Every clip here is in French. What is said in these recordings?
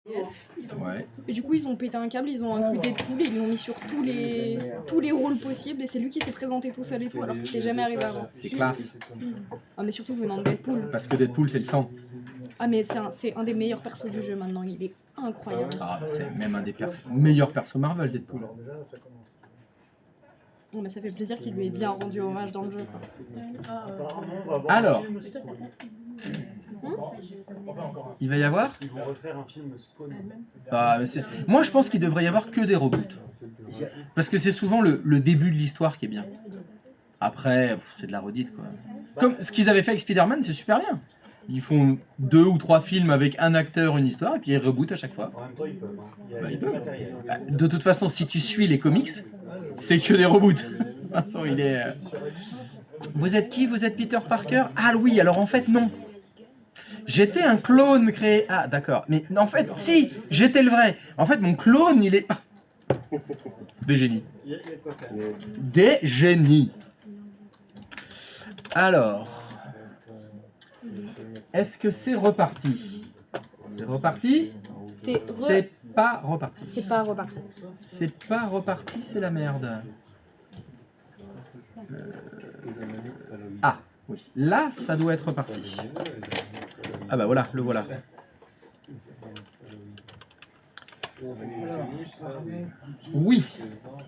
Yes. Ouais. Et du coup, ils ont pété un câble, ils ont inclus Deadpool et ils l'ont mis sur tous les rôles possibles. Et c'est lui qui s'est présenté tout seul et tout, alors que c'était jamais arrivé avant. C'est classe. Ah, mais surtout venant de Deadpool. Parce que Deadpool, c'est le sang. Ah, mais c'est un des meilleurs persos du jeu maintenant, il est incroyable. Ah, c'est même un des meilleurs persos Marvel, Deadpool. Non, mais ça fait plaisir qu'il lui ait bien rendu hommage dans le jeu, quoi. Alors, il va y avoir moi, je pense qu'il devrait y avoir que des reboots. Parce que c'est souvent le début de l'histoire qui est bien. Après, c'est de la redite, quoi. Comme ce qu'ils avaient fait avec Spider-Man, c'est super bien. Ils font 2 ou 3 films avec un acteur, une histoire, et puis ils rebootent à chaque fois. Bah, ils peuvent. Bah, de toute façon, si tu suis les comics, c'est que des reboots. De toute façon, il est... Vous êtes qui? Vous êtes Peter Parker? Ah oui, alors en fait, non. J'étais un clone créé... Ah, d'accord. Mais en fait, si, j'étais le vrai. En fait, mon clone, il est... Des génies. Des génies. Alors... Est-ce que c'est reparti? C'est reparti? C'est pas reparti. C'est pas reparti. C'est pas reparti, c'est la merde. Ah, oui. Là, ça doit être reparti. Ah bah voilà, le voilà. Oui,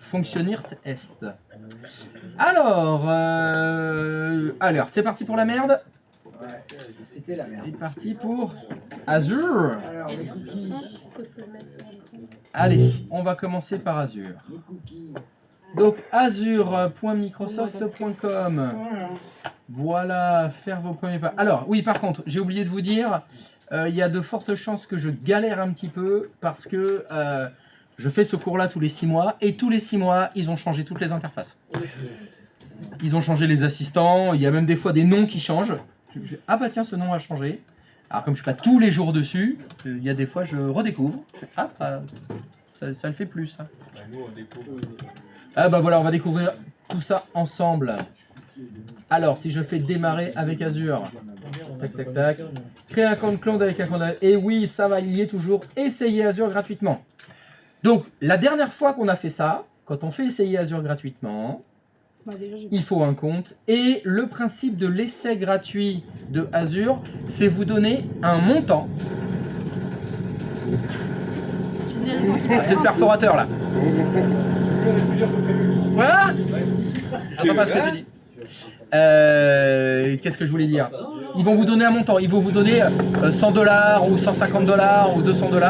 fonctionniert est. Alors, c'est parti pour la merde. C'est parti pour Azure. Allez, on va commencer par Azure. Donc azure.microsoft.com. Voilà, faire vos premiers pas. Alors, oui, par contre, j'ai oublié de vous dire, il y a de fortes chances que je galère un petit peu parce que je fais ce cours-là tous les 6 mois et tous les 6 mois, ils ont changé toutes les interfaces. Ils ont changé les assistants, il y a même des fois des noms qui changent. Ah bah tiens, ce nom a changé. Alors comme je suis pas tous les jours dessus, il y a des fois je redécouvre. Ah bah, ça le fait plus ça. Ah bah voilà, on va découvrir tout ça ensemble. Alors si je fais démarrer avec Azure, tac tac tac, créer un compte clone avec un compte. Et oui, ça va, il y est toujours. Essayer Azure gratuitement. Donc la dernière fois qu'on a fait ça, quand on fait essayer Azure gratuitement, il faut un compte. Et le principe de l'essai gratuit de Azure, c'est vous donner un montant. C'est le perforateur là. Voilà. J'entends pas ce que tu dis. Qu'est-ce que je voulais dire? Ils vont vous donner un montant. Ils vont vous donner 100 $ ou 150 $ ou 200 $.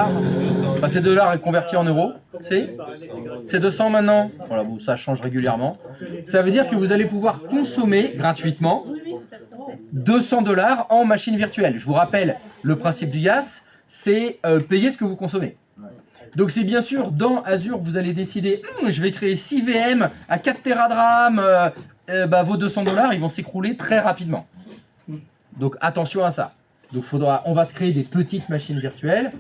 Enfin, ces $ est converti en euros. C'est 200 maintenant. Voilà, bon, ça change régulièrement. Ça veut dire que vous allez pouvoir consommer gratuitement 200 $ en machine virtuelle. Je vous rappelle, le principe du YAS, c'est payer ce que vous consommez. Donc c'est bien sûr, dans Azure, vous allez décider, je vais créer 6 VM à 4 Tera de RAM, vos 200 $, ils vont s'écrouler très rapidement. Donc attention à ça. Donc on va se créer des petites machines virtuelles.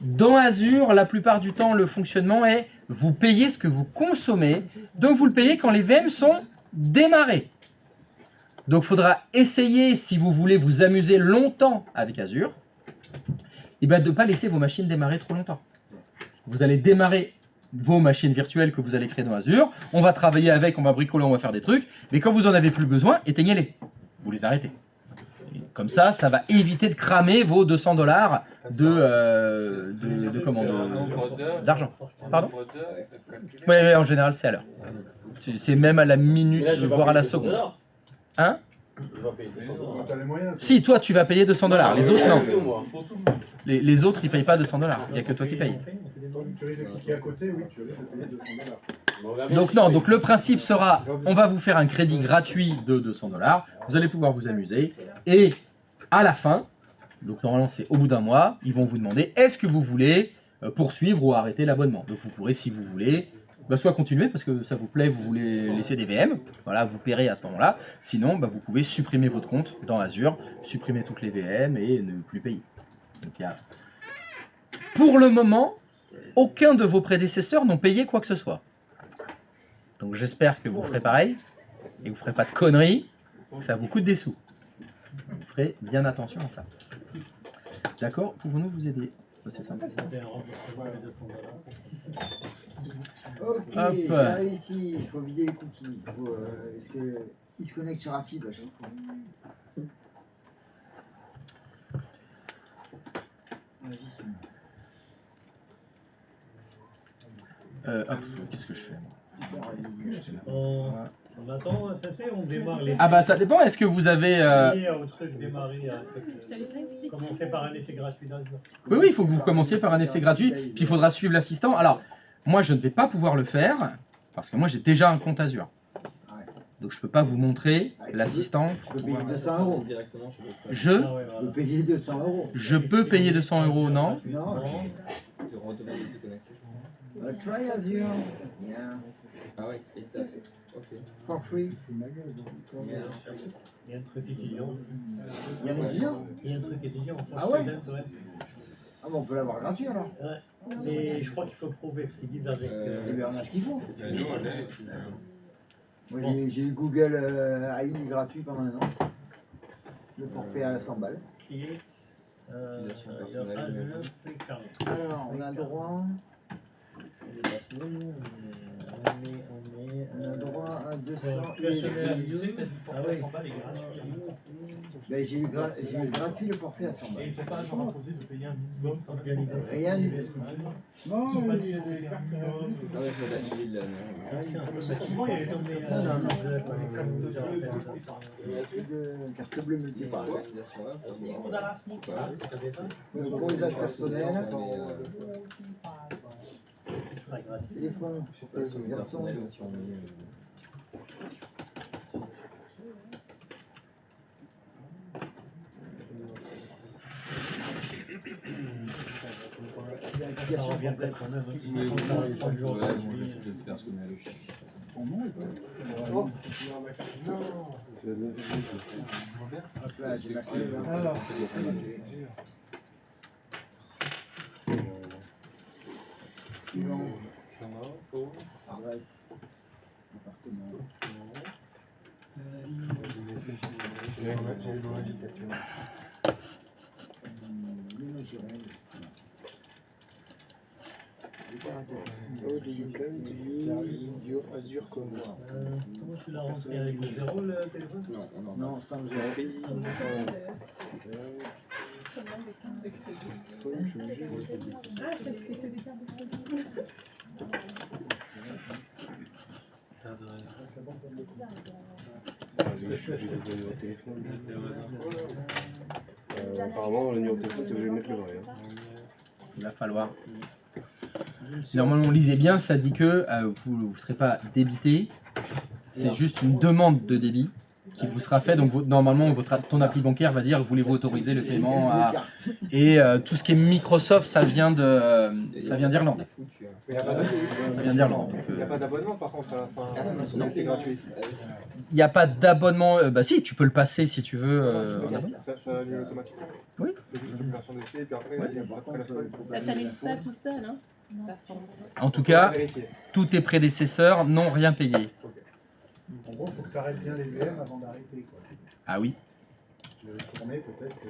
Dans Azure, la plupart du temps, le fonctionnement est, vous payez ce que vous consommez, donc vous le payez quand les VM sont démarrés. Donc il faudra essayer, si vous voulez vous amuser longtemps avec Azure, de ne pas laisser vos machines démarrer trop longtemps. Vous allez démarrer vos machines virtuelles que vous allez créer dans Azure, on va travailler avec, on va bricoler, on va faire des trucs, mais quand vous n'en avez plus besoin, éteignez-les. Vous les arrêtez. Et comme ça, ça va éviter de cramer vos 200 $ d'argent. Pardon? Oui, en général, c'est à l'heure. C'est même à la minute, voire à la seconde. Hein? Si, toi, tu vas payer 200 $. Les autres, non. Les autres, ils ne payent pas 200 $. Il n'y a que toi qui payes. Donc non, donc le principe sera, on va vous faire un crédit gratuit de 200 $. Vous allez pouvoir vous amuser. Et à la fin, donc normalement c'est au bout d'un mois, ils vont vous demander, est-ce que vous voulez poursuivre ou arrêter l'abonnement? Donc vous pourrez, si vous voulez, soit continuer parce que ça vous plaît, vous voulez laisser des VM, voilà, vous paierez à ce moment-là. Sinon, vous pouvez supprimer votre compte dans Azure, supprimer toutes les VM et ne plus payer. Donc, pour le moment, aucun de vos prédécesseurs n'ont payé quoi que ce soit. Donc j'espère que vous ferez pareil et que vous ne ferez pas de conneries, que ça vous coûte des sous. Vous ferez bien attention à ça. D'accord? Pouvons-nous vous aider? C'est sympa ça. C'était un remboursement de 200 $. Ok, Hop. j'ai réussi. Il faut vider les cookies. Est-ce qu'il se connecte sur la fibre à chaque fois? Hop, qu'est-ce que je fais moi? On attend, ça c'est, on démarre les. Ah bah ça dépend, est-ce que vous avez... Au truc démarrer, un truc, commencer par un essai gratuit d'Azure. Oui, oui, il faut que vous commenciez par un essai gratuit, puis il faudra suivre l'assistant. Alors, moi je ne vais pas pouvoir le faire, parce que moi j'ai déjà un compte Azure. Donc je ne peux pas vous montrer l'assistant. Je peux payer 200 €. Directement, je peux Je payer 200 €. Je peux payer 200 €, non? Non. te redemander de te connecter. Try Azure. Yeah. Ah ouais, et t'as fait. Ok. For free. Il y a un truc étudiant. Il y a un étudiant? Il y a un truc étudiant. Ah ouais? Ouais. Ah bon, on peut l'avoir gratuit alors. Ouais. Mais je crois qu'il faut prouver, parce qu'ils disent avec... Eh bien, on a ce qu'il faut. Nous, on l'a, et puis, Moi, j'ai eu Google AI gratuit pendant un an. Le forfait à 100 balles. Create, Utilisation personnelle. Azure Free Account. Alors, on a droit. On a droit à 200 Personnel. Ah ouais. 100 balles est gratuit. Ben, j'ai eu gratuit le forfait à 100 Et balles. ils t'ont pas genre imposé de payer un minimum Organisation. Rien du tout. Non, ils ont pas dit des cartes. Ah ouais, je me valide là, non. Souvent, il y a tombé Carte bleue multipasse. Utilisation là, pour voir. Pour usage personnel. Téléphone. Utilisation Gaston. personnelle, si on met, Vérification complète. personnel. Hop là, j'ai ma clé là. Alors, Suivant. Adresse. Appartement. Azure comme moi. Comment tu l'as rentré avec le 0 le téléphone? Non, on en a. Non, sans zéro. Apparemment, le numéro de téléphone, tu veux mettre le vrai. Il va falloir. Normalement, lisez bien, ça dit que vous ne serez pas débité. C'est juste une demande de débit qui vous sera fait. Donc normalement, ton appli bancaire va dire voulez-vous autoriser le paiement à... Et tout ce qui est Microsoft, ça vient d'Irlande. Ça vient d'Irlande. Il n'y a pas d'abonnement par contre à la fin. Non, c'est gratuit. Il n'y a pas d'abonnement. Bah si, tu peux le passer si tu veux. en abonnement. Ça annule automatiquement. Oui. C'est juste une version d'essai et puis après, après la semaine, il faut Ça s'annule pas tout seul, hein? En tout cas, vérifier. tous tes prédécesseurs n'ont rien payé. en gros, faut que tu arrêtes bien les VM avant d'arrêter. Ah oui. Tu veux tourner peut-être que...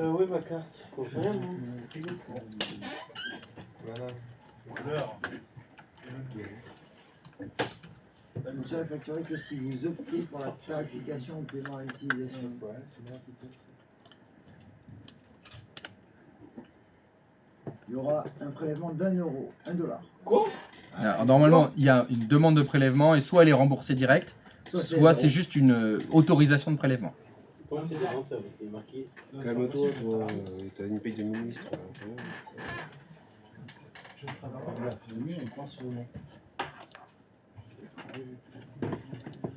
Oui, ma carte. Faut rien. Voilà. Vous ne serez facturé que si vous optez pour la tarification au paiement à l'utilisation. Il y aura un prélèvement d'1 €, $1. Quoi? Alors, normalement, il y a une demande de prélèvement et soit elle est remboursée direct, soit c'est juste une autorisation de prélèvement. Calme-toi, toi. T'as une paye de ministre. Ah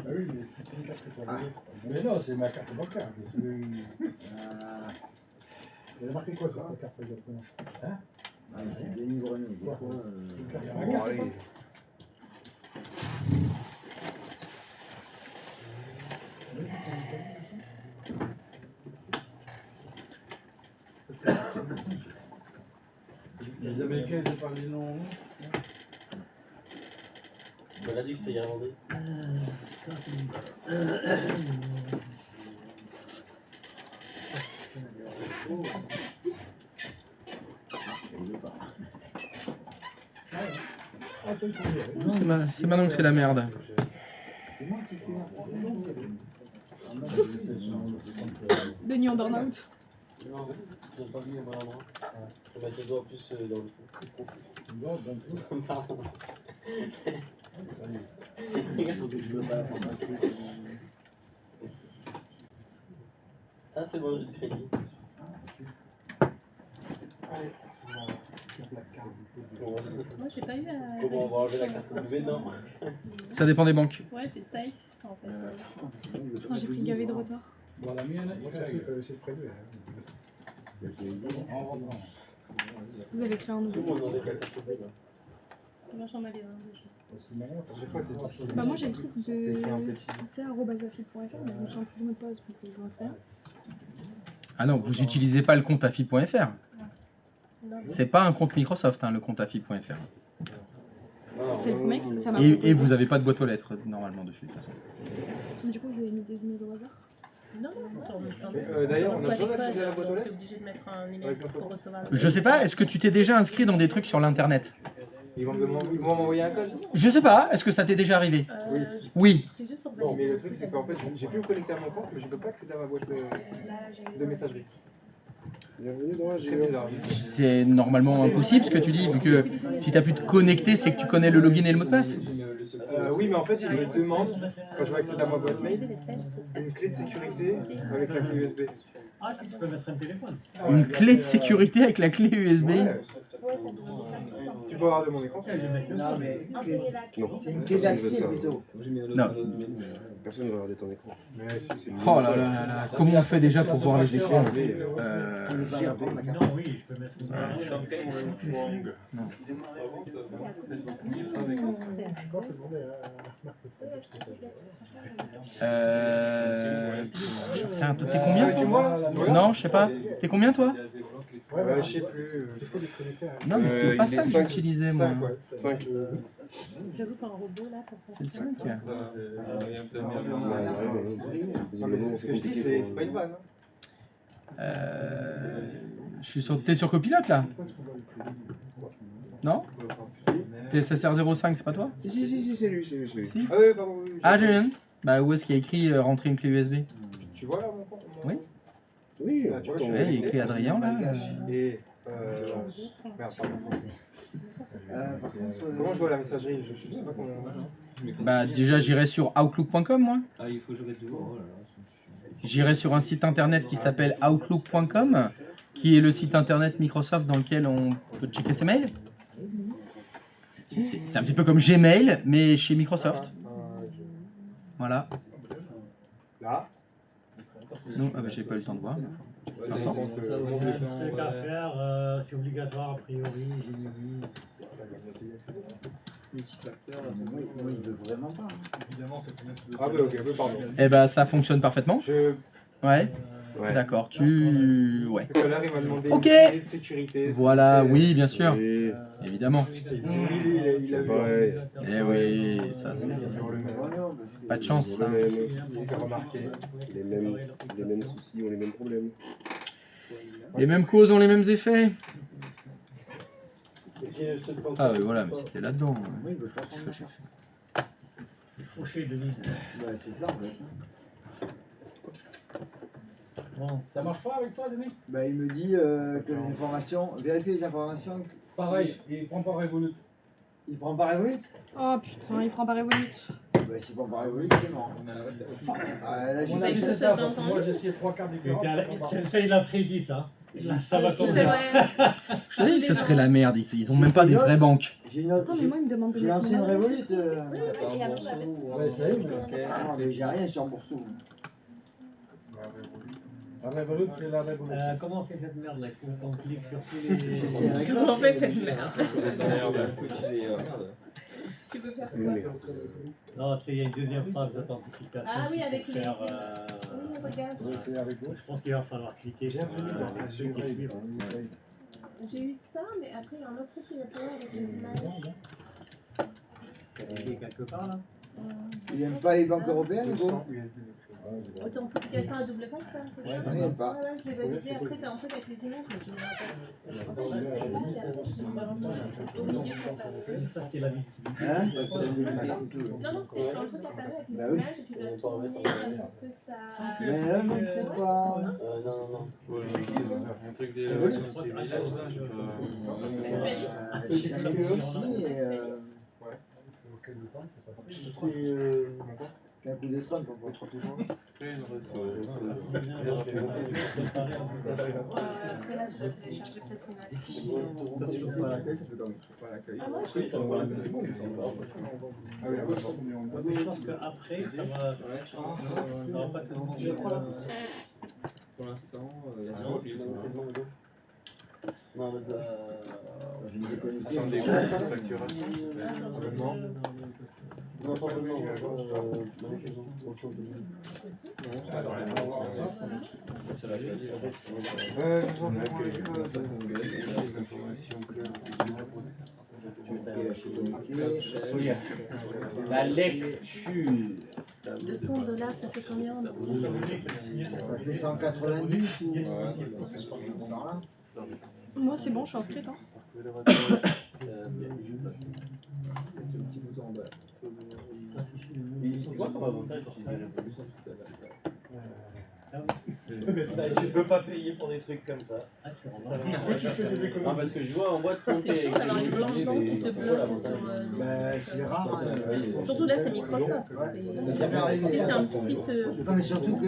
oui, mais c'est une carte que tu as. Mais non, c'est ma carte bancaire. Il a marqué quoi sur ta carte exactement? Hein? Ah, c'est Denis Brenou. Des fois, Bon, allez. Les Américains, ils ont parlé non. On l'a dit que c'était irlandais. c'est maintenant que c'est la merde. C'est moi qui fais Denis en burn-out. Non, je n'ai pas mis au bon endroit. Je vais mettre les doigts plus dans le trou. Pardon. Ah, c'est bon, j'ai le crédit. Moi, j'ai pas eu à. Comment on va enlever la carte W? Non. Ça dépend des banques. Ouais, c'est safe en fait. Putain, j'ai pris gavé de retard. Bon, la mienne, il faut essayer de prélever. En rentrant. Vous avez créé un Tout le nouveau. monde enlève la carte W. là. Moi, j'en avais un déjà. Bah moi j'ai le truc de tu sais @afi.fr mais je me souviens plus du mot de passe donc je vais le faire. Ah non, vous n'utilisez pas le compte afi.fr. C'est pas un compte Microsoft, hein, le compte afi.fr. C'est le premier que ça m'a Et proposé. vous n'avez pas de boîte aux lettres normalement dessus de toute façon. Mais du coup vous avez mis des emails au hasard. Non, non, D'ailleurs, on a reçoit besoin d'accéder à la l'école, boîte aux lettres. t'es obligé de mettre un email pour recevoir le Je sais pas, est-ce que tu t'es déjà inscrit dans des trucs sur l'internet? Ils vont m'envoyer un code. Je sais pas, est-ce que ça t'est déjà arrivé? Oui. C'est juste pour Non, valider. mais le truc, c'est qu'en fait, j'ai pu me connecter à mon compte, mais je peux pas accéder à ma boîte de messagerie. C'est bizarre. C'est normalement impossible ce que tu dis, vu que si tu as pu te connecter, c'est que tu connais le login et le mot de passe. Oui, mais en fait, il me demande, quand je vais accéder à ma boîte mail, une clé de sécurité avec la clé USB. Ah, si tu peux mettre un téléphone. Une clé de sécurité avec la clé USB. Ouais. Tu peux avoir de mon écran. Non, mais Non. c'est une clé d'accès plutôt. Non. Personne ne va regarder ton écran. Oh là là là là, comment on fait déjà pour voir les écrans? Non, oui, je peux mettre une Non. T'es combien toi? Non, je sais pas. T'es combien toi? Ouais, je sais plus. Non, mais c'était pas ça que j'utilisais moi. 5. J'avoue qu'un robot là, pour faire C'est le 5. Ce que je dis, c'est pas une vanne. T'es sur copilote là? Non? PSSR 05, c'est pas toi? Si, c'est lui. Si. Ah oui, pardon. Oui, Ah, j'ai vu. Bah, où est-ce qu'il y a écrit rentrer une clé USB? Tu vois là mon compte? Oui. Oui, tu vois, Ouais, il y a écrit Adrien là. Et. Merde, pardon. Comment je vois la messagerie? Je sais pas comment. Bah, déjà, j'irai sur outlook.com moi. Ah, il faut jouer dehors. J'irai sur un site internet qui s'appelle outlook.com, qui est le site internet Microsoft dans lequel on peut checker ses mails. C'est un petit peu comme Gmail, mais chez Microsoft. Voilà. Là. Non, ah bah, j'ai pas eu le temps de voir. D'accord. plus qu'à faire, c'est obligatoire a priori, j'ai mis. Moi, il veut vraiment pas. Ah oui, ok, pardon. Eh bah, ça fonctionne parfaitement. Ouais. Ouais. D'accord, Ouais. Tout à l'heure, il m'a demandé Ok. une clé de sécurité. Voilà, oui, bien sûr. Oui. Évidemment. Il a vu. Eh oui, ça c'est... Pas de chance, ça. Il s'est remarqué. Les mêmes soucis ont les mêmes problèmes. Les mêmes causes ont les mêmes effets. Ah oui, voilà, mais c'était là-dedans. Moi, il veut pas Ce que j'ai fait. Fauché, Denis. Bah, c'est ça en fait. Bon. Ça marche pas avec toi, Denis? Bah, il me dit que les informations, vérifier les informations. Pareil, il prend pas Revolut. Il prend pas Revolut? Oh putain, il prend pas Revolut. Bah, s'il prend pas Revolut, c'est mort. Ah, là, On a j'ai vu c'est ça, parce que moi j'ai essayé 3 cartes différentes. Ça, il a prédit ça. Là, ça va C'est tomber. vrai. Je savais que ce serait la merde ici. Ils ont même pas des vraies banques. J'ai une autre. Non mais moi il me demande de J'ai mettre lancé une mon adresse. Revolut. Ouais, ça y est, Non, mais j'ai rien sur Bourseau. la Revolut, c'est la Revolut. Comment on fait cette merde là? Il faut qu'on clique sur tous les. J'essaie avec Comment on fait cette merde? Tu peux faire Mmh. quoi? Non, tu sais, il y a une deuxième phase d'authentification. Ah oui, qu'il faut avec les. faire, Oui, regarde. C'est avec vous. Je pense qu'il va falloir cliquer sur Bienvenue dans la ceux qui suivent. J'ai eu ça, mais après, il y a un autre truc qui est pas avec les images. Il est quelque part là. Il n'aime pas les banques européennes ou quoi? Authentification à double facteur, c'est ça? Ouais, pas. Ouais, je l'ai validé. Après, t'as en fait avec les images, mais je me rappelle. En fait, je sais pas, puis après, je l'ai vraiment au milieu pour faire. Ça, c'est la vie. Hein? Non, non, c'était un truc apparu avec les Bah oui. images et tu dois tourner pour que ça. Mais là, je ne sais pas. Non. Un truc des J'ai jamais vu aussi. Auquel de temps, c'est passé. C'est un coup de Trump, on voit. Après, là, je dois télécharger peut-être une affiche. Ça, c'est toujours pas l'accueil, ça fait comme toujours pas l'accueil. Ah, moi, je Oui, suis c'est bon, c'est bon. Ah oui, après, on est en Mais je pense qu'après, ça va pas te demander. Pour l'instant, il y a zéro fil. Je me déconnecte. Sans des grosses facturations, vraiment. C'est la qualité. La lecture. 200 $, ça fait combien? Ça fait 190 ou. Par là. Moi, c'est bon, je suis inscrite. Hein. C'est quoi comme avantage d'utiliser le plus tout à l'heure? Tu peux pas payer pour des trucs comme ça. Pourquoi tu fais des économies? Non, parce que je vois en boîte C'est chaud d'avoir une blanc qui te bloque sur. Bah, c'est rare. Hein. Surtout là, c'est Microsoft. Ouais. C'est un site. Non, mais surtout que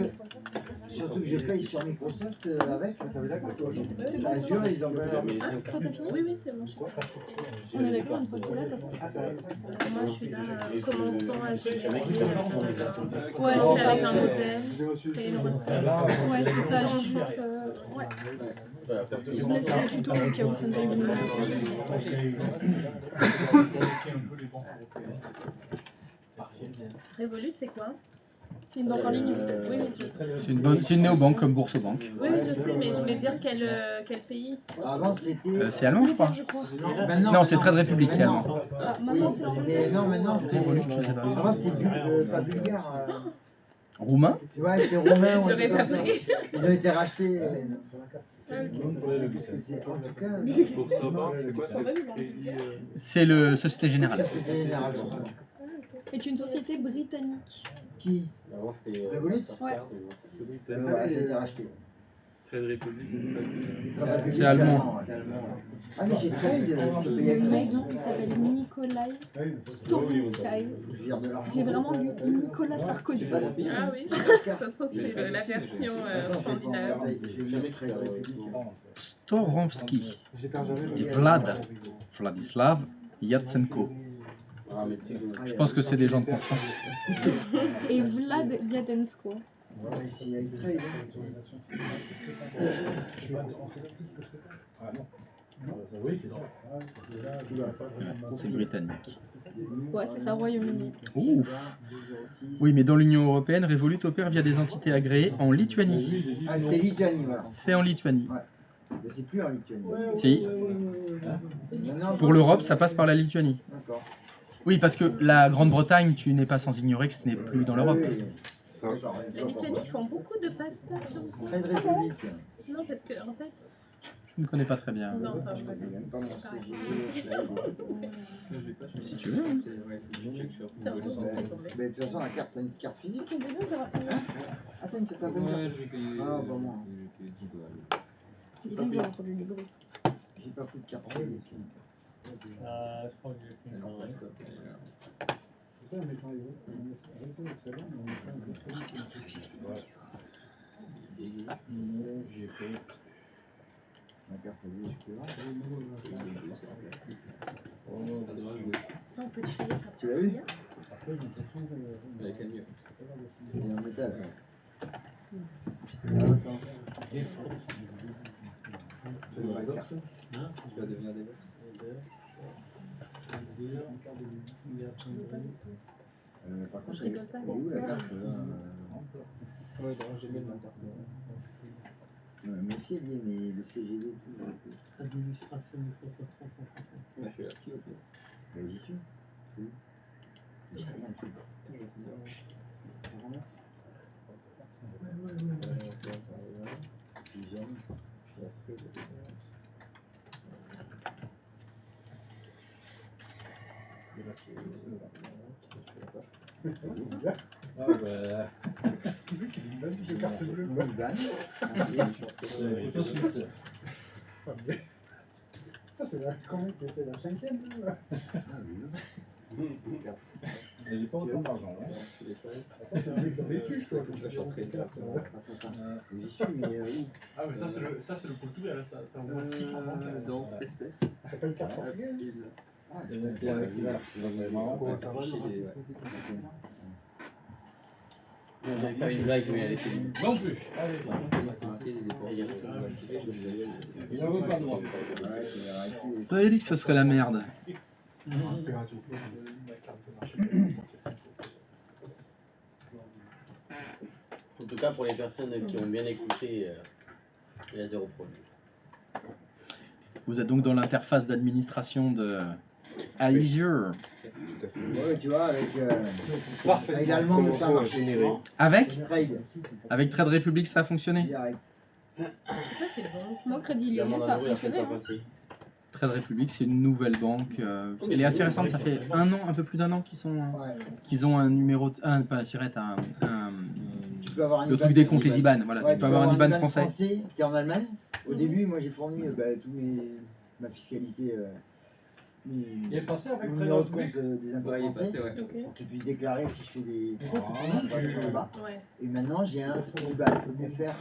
je paye sur Microsoft avec. Azure, ils ont pas leur. Ah, toi, t'as fini? Oui, oui, c'est bon. Je suis On est d'accord, une fois que t'es là, t'attends. Moi, je suis là. Commençons à gérer. Ouais, C'est c'est avec ça. un hôtel. Payer le reçu. Ouais, c'est ça, j'ai juste. Ouais. Je vous laisse le tuto au cas où ça me fait une. Revolut, c'est quoi? C'est une banque en ligne. Oui, mais C'est une néobanque comme Bourse-Banque. oui, je sais, mais je voulais dire quel pays. Avant, c'était. C'est allemand, je crois. Je crois. Maintenant, Non, c'est Trade Republic, c'est maintenant. allemand. Ah, Oui, maintenant, c'est mais non, maintenant c'est. Revolut, je sais pas. Avant, c'était pas bulgare. Roumain? Ouais, c'était roumain. ou un J'aurais truc pas comme ça. pris. Ils ont été rachetés. Ah, ok. Qu'est-ce que c'est? En tout cas, C'est quoi ça? C'est le Société Générale. c'était général. est une société britannique. Qui? Avant, c'était. Revolut? Ouais. Voilà, ça a été racheté. Trade Republic, c'est ça que. C'est allemand. Ouais. Ah, mais j'ai trade, je peux Il y a payer une avec mec qui s'appelle Nikolai Stormsky. Je vire de l'argent. J'ai vraiment lu Nicolas Sarkozy. Ah oui, ça se trouve, c'est la version scandinave. J'ai eu une trade République. Storomski et Vladislav Yatsenko. Je pense que c'est des gens de confiance. Et Vlad Yadensko. On va essayer avec trade. Oui, c'est ça. C'est britannique. Ouais, c'est ça, Royaume-Uni. Ouf. Oui, mais dans l'Union Européenne, Revolut opère via des entités agréées en Lituanie. Ah, c'était Lituanie, voilà. C'est en Lituanie. Mais c'est plus en Lituanie. Si. Maintenant, Pour l'Europe, ça passe par la Lituanie. D'accord. Oui, parce que la Grande-Bretagne, tu n'es pas sans ignorer que ce n'est plus dans l'Europe. Oui, oui. D'accord. Les Lituaniques font beaucoup de passeports sur ça. Trade République. Non, parce que en fait. Je ne connais pas très bien. Non, enfin, je Je n'ai même pas mon CGV. Si tu veux. Hein. T'as un truc qui est tombé. Mais de toute façon, la carte, t'as une carte physique. Attends, une carte à Ouais, j'ai payé. Ah, pas moi. J'ai payé 10 dollars. Dis donc, j'ai entendu du bruit. J'ai pas pris de carte payée ici. Je crois que j'ai fait une Non, reste. Ah putain, c'est vrai que j'ai fini mon livre. J'ai fait. Ma carte payée, je peux voir. On peut te filer ça. Tu l'as vu? Avec un mieux. C'est en métal. Ah, attends. Je vois la carte. Tu vas devenir des boss. Par contre, Je rigole pas, elle est où la carte Ouais, non, j'ai mis le matin. Moi aussi, elle y est, mais le CGV, tout. administration Microsoft 365. Je suis actif au pire. Ben, j'y suis. Oui. J'ai rien, tu Ah bah. Le mec, il a une valise de cartes bleues. Non, Liban. Photo suisse. Ah, c'est la, c'est la 5e là. J'ai pas autant d'argent. Hein. Attends, t'es un mec dans les tuches, toi. Faut que tu achètes très tard. J'y suis, mais où? Ah, mais ça, c'est le Portugal, là, ça. T'as au moins 6 ans. Dans espèce. T'as pas une carte portugaise? Ah, C'est avec là. C'est marrant. J'allais faire une blague, mais elle était libre. Non plus. Allez. C'est marqué des déportés. Il n'en veut pas de droit. Vous avez dit que ce serait la merde. En tout cas, pour les personnes qui ont bien écouté, il y a zéro problème. Vous êtes donc dans l'interface d'administration de Azure. Ouais, tu vois, avec l'allemand, ça marche. Avec Trade, Trade Republic, ça a fonctionné. direct. C'est le bon. Moi, Crédit Lyonnais, ça a fonctionné. Hein. Trade Republic, c'est une nouvelle banque. Elle est assez récente, ça fait un an, un peu plus d'un an qu'ils Ouais. ont un numéro, pas Tu peux avoir un le IBAN. truc des comptes, les IBAN. Voilà, Ouais, tu peux avoir un IBAN français. T'es en Allemagne. Au début, moi, j'ai fourni ma fiscalité, Il est passé avec mon Trade numéro de Republic. compte des impôts Ouais, il est français. passé, ouais. Ok. Pour que tu puisses déclarer si je fais des Ah, là-bas. Ouais. Et maintenant, j'ai un IBAN FR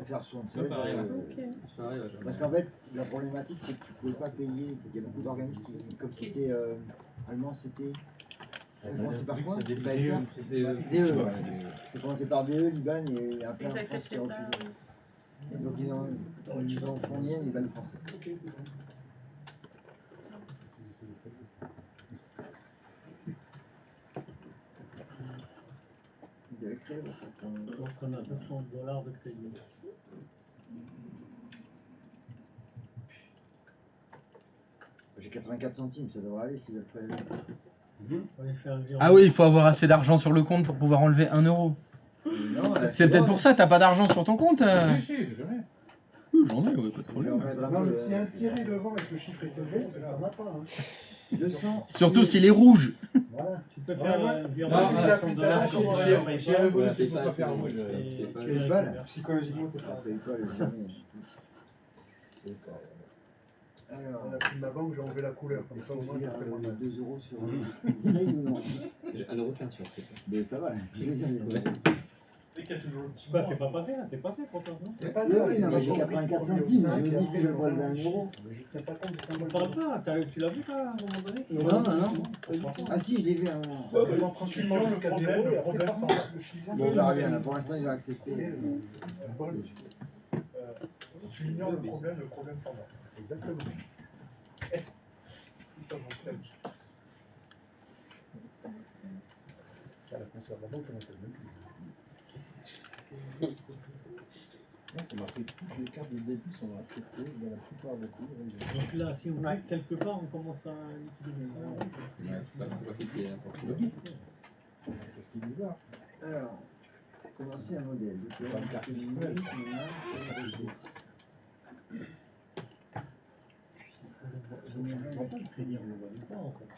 76. pareil, ouais. Ok. Ça arrive, ouais. Parce qu'en fait, la problématique, c'est que tu ne pouvais pas payer. Il y a beaucoup d'organismes qui, comme c'était allemand, c'était. Ça commençait par quoi? DE. DE. Ça commençait par DE, l'IBAN, et il y a plein Et de ça France qui acceptait ont pas. refusé. Donc ils ont fourni un IBAN français. Vous avez créé votre compte. Donc, on a $200 de crédit. J'ai 84 centimes, ça devrait aller si je le prélève. On va faire un virement. Ah oui, il faut avoir assez d'argent sur le compte pour pouvoir enlever 1 euro. Non, C'est peut-être pour ça, t'as pas d'argent sur ton compte. Si, si, j'en ai. Oui, j'en ai, ouais, pas de Je vais problème. remettre un Non, mais peu, s'il y a un tiré devant et que le chiffre est élevé, c'est là, on n'a pas. Hein. 200. Surtout s'il est rouge. Voilà. Tu peux faire un Non, virement mais de la $100 putain, sur j'ai révolu Ouais, qu'il faut PayPal, pas faire c'est rouge. bon. et PayPal. tu les PayPal. récupères. Psychologiquement, t'es Je pas. paye pas les années. Alors, On a pris de ma banque, j'ai enlevé la couleur. Comme est-ce ça, que au je moins, vais ça dire fait moins mal. 2 euros sur Trade ou non? J'ai 1,15€ sur PayPal. Mais ça va, tu les as. Bah, c'est pas passé, là, c'est passé pour toi, non? C'est pas Oui, oui, non, mais j'ai 84 centimes. Je me dis si je le prélève à 1 euro. Mais je tiens pas compte des Tu symboles. parles pas, tu l'as vu, toi, à un moment donné? Non, non, non. Ah si, je l'ai vu à un moment. Ouais, mais tranquillement jusqu'à 0 et après ça s'en va. Bon, on verra bien. Là. Pour l'instant, il va accepter. Tu ignores le problème s'en va. Exactement. Ils sont en train de- Ah, la conserve de la banque, on n'en fait même plus. On m'a pris toutes les cartes de débit sont acceptées dans la plupart des pays. Donc là, si on clique quelque part, on commence à liquider ça. C'est ce qui est bizarre. Alors, commencer un modèle. Donc, Pas de carte visuelle. Crédit, on le voit pas encore.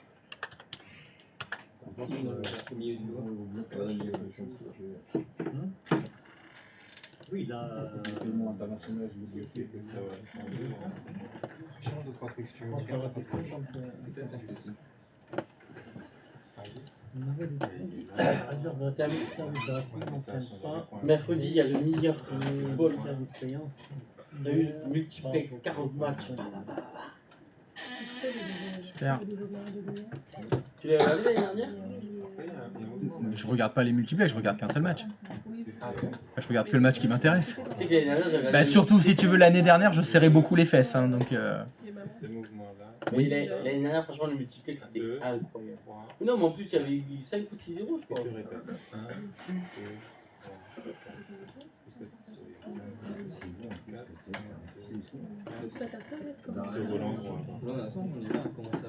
Oui, là. Le paiement international, je vous dis aussi que ça va changer. Change de traduction. On va faire 50. On avait des Azure doit terminer le service gratuit, on s'aime pas. Mercredi, il y a le meilleur ball. Faire l'expérience. Il y a eu multiplex 40 matchs. Super. Tu l'avais regardé l'année dernière? Je regarde pas les multiplay, je regarde qu'un seul match. Je regarde que le match qui m'intéresse. Tu sais que l'année dernière, j'avais Bah, surtout si tu veux l'année dernière, je serrais beaucoup les fesses. Hein, donc, Ces mouvements-là. Oui, l'année dernière, franchement, le multiplex c'était incroyable. Non, mais en plus, il y avait eu 5 ou 6-0, je crois. Tu répètes. 1, 2, 3, 4, 5, 6, 7, 8, 9, 10. Je relance. Là, on est là, on commence à.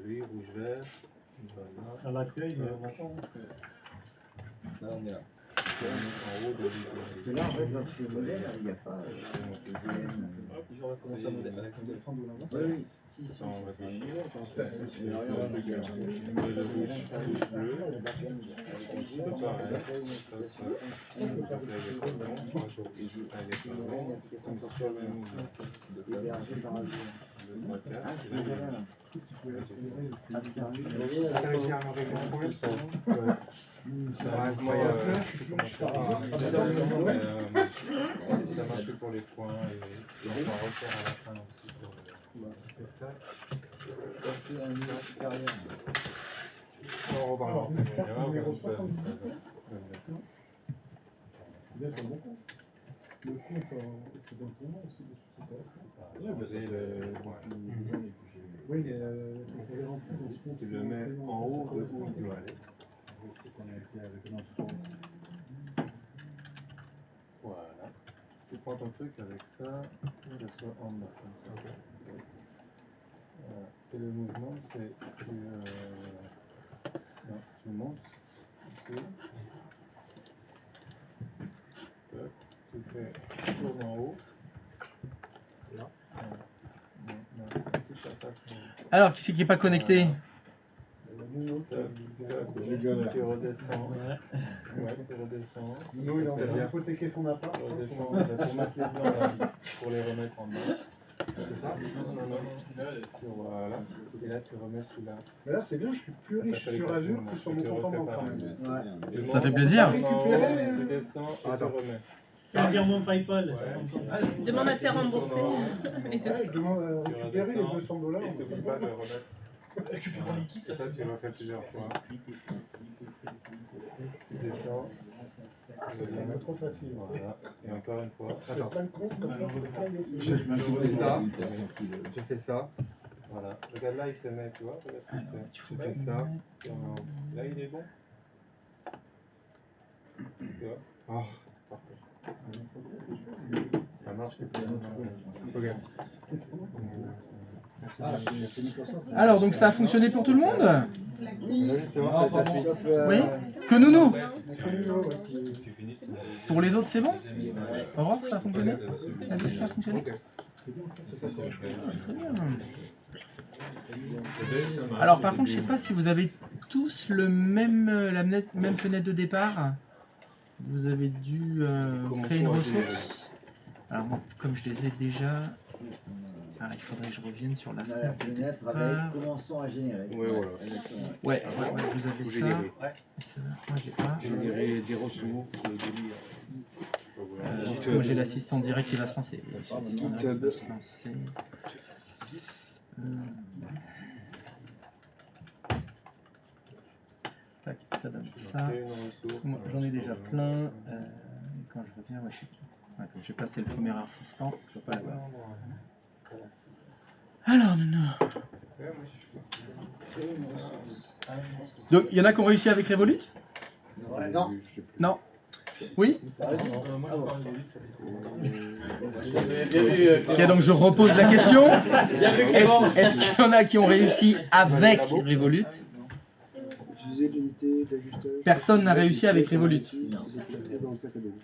Lui, rouge-vert. À l'accueil, on attend. Là, on est là. En haut, Parce que là, en fait, quand tu fais le modèle, il n'y a pas. Je vais recommencer à modèle avec un 200 $. Oui, oui. Si, si, On va c'est un réfléchir. niveau, quand Le rouge, bleu. C'est pas pareil. Sur le même mouvement. hébergé par un joueur. Ah, je connais rien, là. Ah, c'est un jeu. T'as réussi à régler un problème Ça marche que pour les points et on va refaire à la fin aussi pour le C'est un niveau supérieur. on reparlera. Numéro 70. Bien sur le bon compte. Le compte, c'est dans ton nom aussi. Oui, mais quand on est rempli dans ce compte, Tu le mets en haut de où il doit aller. C'est qu'on a été avec un autre. Voilà. Tu prends ton truc avec ça, et ça soit en bas comme ça. Voilà. Et le mouvement, c'est que non, tu montes ici. Tac. Tu fais tourne en haut. Là. Voilà. Non, tu t'attaches. Alors, qui c'est qui n'est pas connecté? Tu redescends. Ouais, tu redescends. Nous, il a hypothéqué son appart. Tu redescends pour mettre les blancs là, pour les remettre en bas. C'est ça? Non. Voilà. Et là, tu remets celui-là. Mais là, c'est bien, je suis plus riche sur Azure que sur mon compte en banque. Ouais. Ça fait plaisir. Tu descends et tu remets. C'est un virement PayPal. Demande à te faire rembourser. Et tout ça. Je demande à récupérer les $200. Et n'oublie pas de remettre. Récupère en liquide, ça tu le refais plusieurs fois. Tu descends. Ça serait trop facile. Voilà. Et encore une fois. J'ai plein de comptes comme ça, je vais pas les laisser. Je fais ça. Voilà. Regarde là, il se met, tu vois. Regarde ce qu'il fait. Tu fais ça. Là, il est bon. Tu vois. Oh, parfait. Ça marche que regarde. Alors, donc ça a fonctionné pour tout le monde? Sauf, Oui? Que nounou? Tu finis. Pour les autres, c'est bon? Aurore, ça a fonctionné? La gauche, ça a fonctionné? Ça, c'est Très bien. Alors, par contre, je ne sais pas si vous avez tous la même fenêtre de départ. Vous avez dû créer une ressource. Alors, moi, comme je les ai déjà... Alors, il faudrait que je revienne sur la on a la fenêtre. fenêtre avec commençons à générer. Ouais, voilà. Ouais, vous avez ça. Générer. Et ça, moi, je l'ai pas. Générer des ressources, des liens. Parce que moi, j'ai l'assistant direct qui va se lancer. GitHub va se lancer. Tac, ça donne ça. Moi, j'en ai déjà plein. Quand je reviens, moi, comme j'ai passé le premier assistant, je ne vais pas l'avoir. Alors, non. Donc, il y en a qui ont réussi avec Revolut? Non. Non. Oui? Ok, donc je repose la question. Est-ce qu'il y en a qui ont réussi avec Revolut? Personne n'a réussi avec Revolut.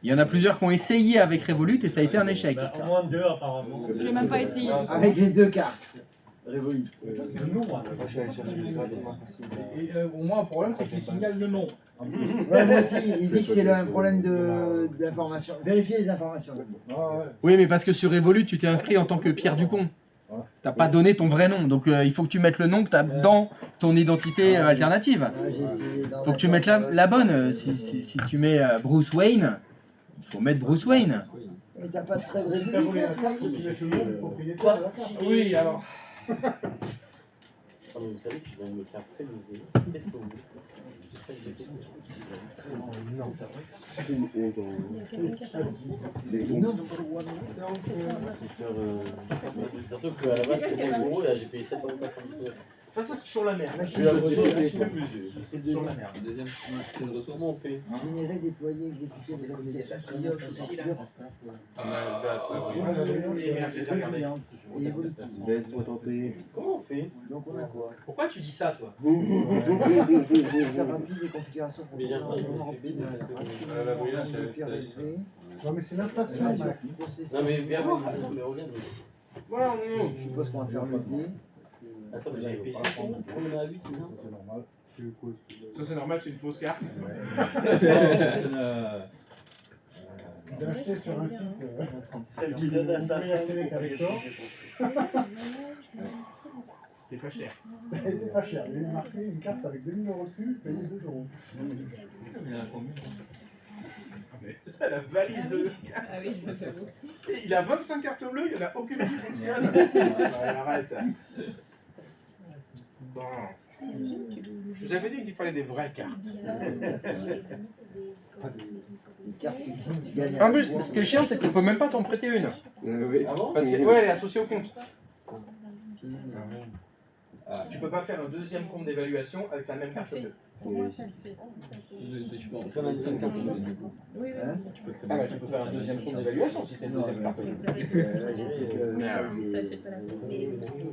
Il y en a plusieurs qui ont essayé avec Revolut et ça a été un échec. Au moins 2 apparemment. Je l'ai même pas essayé. Du coup. Avec les deux cartes. Revolut. C'est le nom. Moi, je suis allé chercher le gratuitement possible. Et au moins, le problème, c'est qu'il signale le nom. Ouais, moi aussi, il dit que c'est un problème d'information. Vérifier les informations. Oui, mais parce que sur Revolut, tu t'es inscrit en tant que Pierre Dupont. T'as pas donné ton vrai nom, donc il faut que tu mettes le nom que tu as dans ton identité alternative. Faut que tu mettes la bonne. Si tu mets Bruce Wayne, il faut mettre Bruce Wayne. Mais t'as pas de trait de Revolut. Oui, alors. Ah, mais vous savez que je viens de me faire prélever 7 euros. Surtout qu'à la base c'était 5 euros et là j'ai payé 7,99 €. Ça, c'est sur la mer. Sur la mer. Deuxième, c'est une ressource. Comment on fait? Générer, déployer, exécuter des applications qui offrent et évolutives. Laisse-moi tenter. Comment on fait? Donc on a quoi? Pourquoi tu dis ça, toi? C'est rapide, des configurations Mais j'ai pour l'impression que La brûlage, c'est Non, mais c'est l'inflation, Max. non mais bien, mais regarde. Je suppose qu'on va faire le dé. Attends, mais j'avais payé 5 €. On est à 8 maintenant. C'est normal. Ça c'est normal, c'est une fausse carte. Il a acheté sur un site. Celle qui donne à sa femme. avec toi. C'était pas cher. Ça a été pas cher. Il a marqué une carte avec 2000 € dessus, payé 2 €. La valise de. Ah oui, j'avoue. Il a 25 cartes bleues, il n'y en a aucune qui fonctionne. Arrête. Bon. Je vous avais dit qu'il fallait des vraies cartes. En plus, ce qui est chiant, c'est qu'on peut même pas t'en prêter une. Ah bon? Parce que, ouais, elle est associée au compte. Tu peux pas faire un deuxième compte d'évaluation avec la même carte bleue. Pour moi, ça le fait. Ça va être 5 cartes. Oui, oui. Ah bah tu peux faire un deuxième compte d'évaluation si t'as une deuxième carte bleue.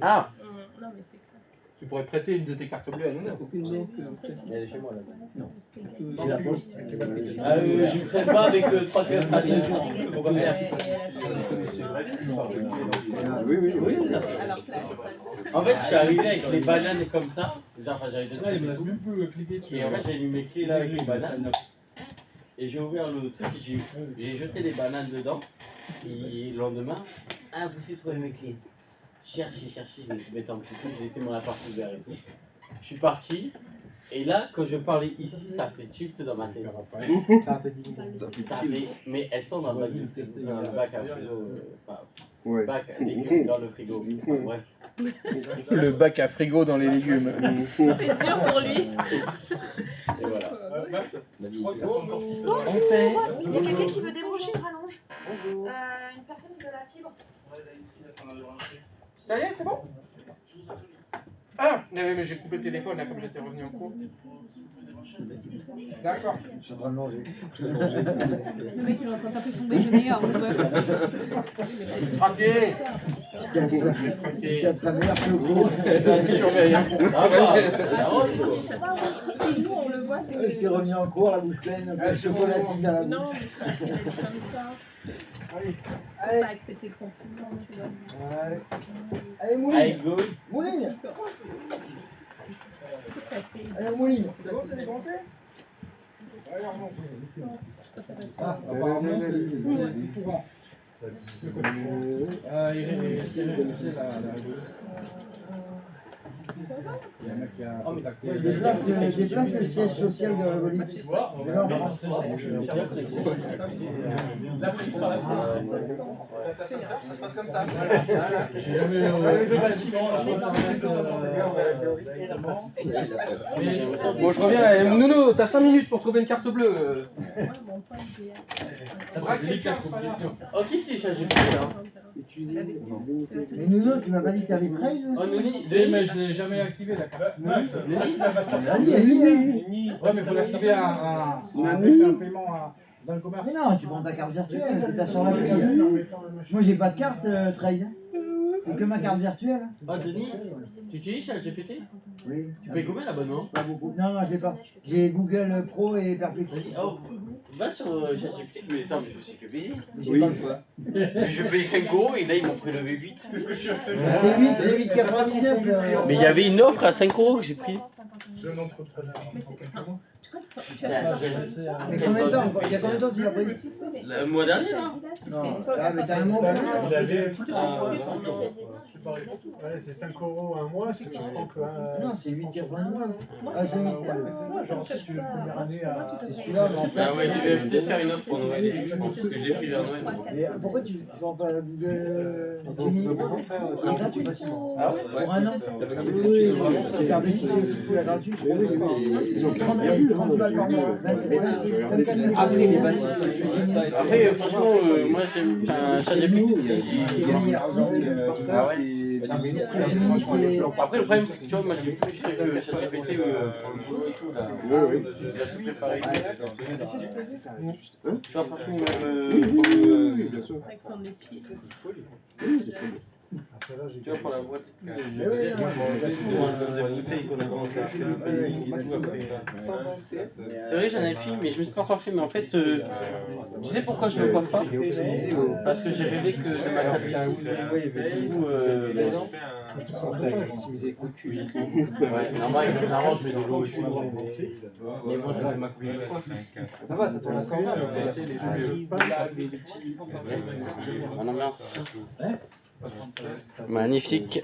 Ah, Non, mais c'est clair. tu pourrais prêter une de tes cartes bleues à nous. Elle est chez moi là. J'ai la poste. Ah oui, je ne traîne pas avec 3 cartes. Pourquoi faire? Oui, oui, oui. Alors que là, En fait, je suis arrivé avec les bananes comme ça. Genre, enfin, j'avais Là, il me laisse même plus cliquer dessus. Et en fait, j'ai mis mes clés là avec les bananes. Et j'ai ouvert le truc et j'ai jeté les bananes dedans. Et le lendemain, impossible de trouver mes clés. Chercher, je mettais en petit peu, j'ai laissé mon appart ouvert et tout. Je suis parti. Et là, quand je parlais ici, ça fait tilt dans ma tête. Ça fait... Mais elles sont dans le bac à frigo. Enfin, bac à légumes dans le frigo. Bref. Le bac à frigo dans les légumes. c'est dur pour lui. Et voilà. Max, je crois que ça fait encore 6 Il y a quelqu'un qui veut débrancher une rallonge. Une personne de la fibre. Ça y est, c'est bon? Ah, mais j'ai coupé le téléphone là comme j'étais revenu en cours. D'accord. Je suis en train de manger. Le mec il est en train de taper son déjeuner à 11h. Craqué. Il tape sa mère, je cours. Surveille. Ça va. Si nous on le voit, c'est. Je t'ai revenu en cours, la bouche pleine, le chocolatine dans la bouche. Non, mais je pense qu'il va être comme ça. Allez, Faut allez, pas accepter le compliment, tu vois. allez, Allez, Mouline, go. Mouline, C'est ça fait. allez, Mouline. C'est bon, c'est débranché? Ah, apparemment, c'est courant. Il y en a qui a contacté. Déplace le siège social de Revolut. La prise par la suite. Ça se passe comme ça. J'ai jamais de bâtiment. Bon, je reviens. Nounou, t'as 5 minutes pour trouver une carte bleue. Ça, c'est délicat comme question. Oh, qui télécharge le là? Mais Nuno, tu m'as pas dit que t'avais trade Oh, aussi? Noni, Mais je l'ai jamais activé la carte. Max, Noni. Vas-y, vas-y. Ouais, mais il faut l'activer un paiement dans le commerce. Mais non, tu prends ta carte virtuelle, t'es pas sur la grille. Moi, j'ai pas de carte trade. C'est que ma carte virtuelle. Oh, Denis, tu utilises ChatGPT? Oui. Tu payes combien l'abonnement? Pas beaucoup. Non, non, je l'ai pas. J'ai Google Pro et Perplexity. Oh, va sur ChatGPT. Mais attends, mais je sais que payer. J'ai pas le choix. Mais je paye 5 € et là ils m'ont prélevé 8. C'est 8,99. Mais il y avait une offre à 5 € que j'ai pris. Mais combien de temps? Il y a combien de temps tu l'as pris? Le mois dernier là? Non. Ah, mais t'as un mois. Il avait c'est pareil pour tout. Ouais, c'est 5 € un mois, si tu prends que Non, c'est 8,99. Ah, c'est 8. c'est ça, genre si tu veux première année à. C'est celui-là, mais en fait. Ah ouais, il devait peut-être faire une offre pour Noël et tout, je pense, parce que je l'ai pris vers Noël. Mais pourquoi tu prends pas Google Gemini? Il est gratuit. Ah ouais? Pour un an. Oui, c'est Perplexity aussi, il faut la gratuite. 30 balles par mois. Après, franchement, moi j'aime ChatGPT. Ah ouais? Après, le problème, c'est que tu vois, moi j'ai plus ChatGPT pour le boulot et tout là. Il a tout préparé. Tu vois, franchement, même. Avec son épi. Tu vois, pour la boîte. Mais oui, La bouteille qu'on a commencé à faire, tout après. C'est vrai, j'en avais pris, mais je me suis pas coiffé. Mais en fait, tu sais pourquoi je me coiffe pas? Parce que j'ai rêvé que de ma calvitie, ouais, normalement, je mets de l'eau et tout. Mais moi, je mets ma couille. Ça va, ça tourne à 120, Mon ambiance. Magnifique.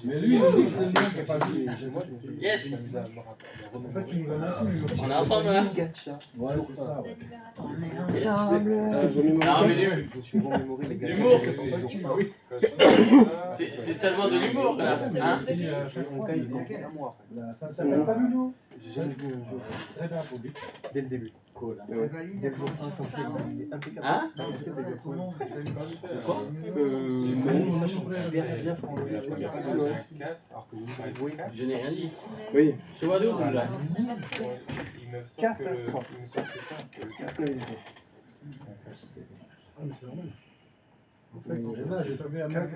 Mais lui, c'est le mec qui n'a pas vu. Yes. On est ensemble là. Ouais, c'est ça. On est ensemble. Non mais l'humour. C'est seulement de l'humour là. Hein? Ça ne s'appelle pas Ludo. J'ai jamais vu un jeu très bien public. Dès le début. Cool. Dès le jour 1, ton jeu, il est impeccable. Hein? Je n'ai rien dit. Oui. Tu vois d'où là? Catastrophe. En fait, là, j'ai pas vu un mec,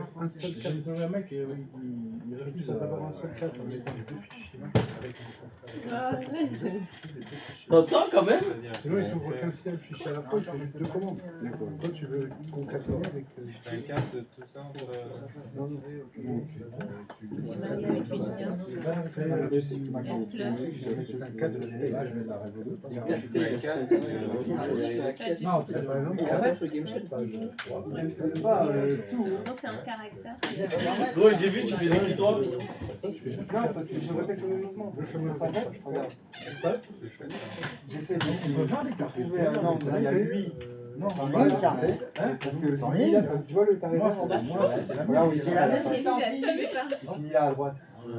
il refuse d'avoir un seul 4 en mettant les deux fichiers avec T'entends quand même? sinon, il t'ouvre qu'un seul fichier à la fois, il fait juste 2 commandes. Toi, tu veux concaténer avec... Un carte, tout ça. Non, non, C'est marié avec une science. c'est un 4 de la là, je mets de la Révolution. Non, par exemple, il reste le game chat. Pas tout. Non, c'est un caractère. Gros, j'ai vu, tu fais des cris droits. Non, parce que je répète le même mouvement. Je regarde espace. J'essaie de trouver un angle. Il y a lui. Non, il y a le carré. Parce que tu vois le carré là, c'est la même. C'est la même, c'est tant pis. Il finit là à droite. Du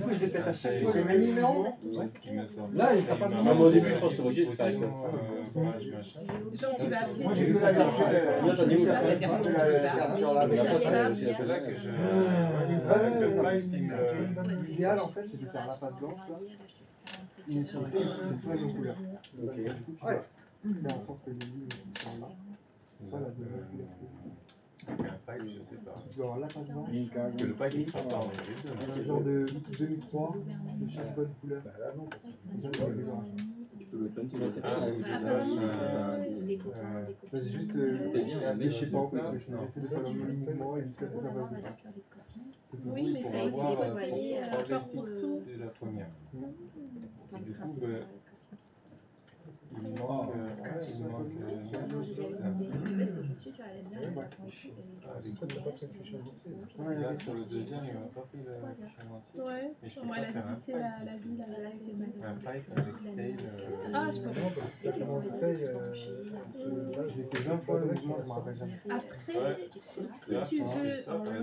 coup, je vais peut-être acheter le même numéro. Là, il est capable de... Au début, je pense que t'es obligé de faire avec ça. Genre, tu vas appeler. Moi, j'ai vu la carte. Là, t'as dit où là? La carte dont tu veux parler. L'idéal, en fait, c'est de faire la pâte blanche là. Et sur c'est tous les mêmes couleurs. Ouais. Mais en sorte que les lignes sont là. Ça, la deuxième. Je sais pas. Tu dois avoir la pâte blanche. Que le pack il sera pas en Un genre de 2003 de chaque bonne couleur. C'est juste je sais pas en fait, je essaie de faire le même mouvement et de faire la bonne. Oui, mais ça existe, vous voyez, genre pour tout. de la première. Du coup, il manque. Là, sur le deuxième, il m'a pas pris le chantier. Ouais, Mais je peux moi, pas elle a faire un visité la ville avec un pipe avec tail. Ah, je peux pas. J'ai fait 20 fois le mouvement, je me rappelle jamais. Après, si tu veux en le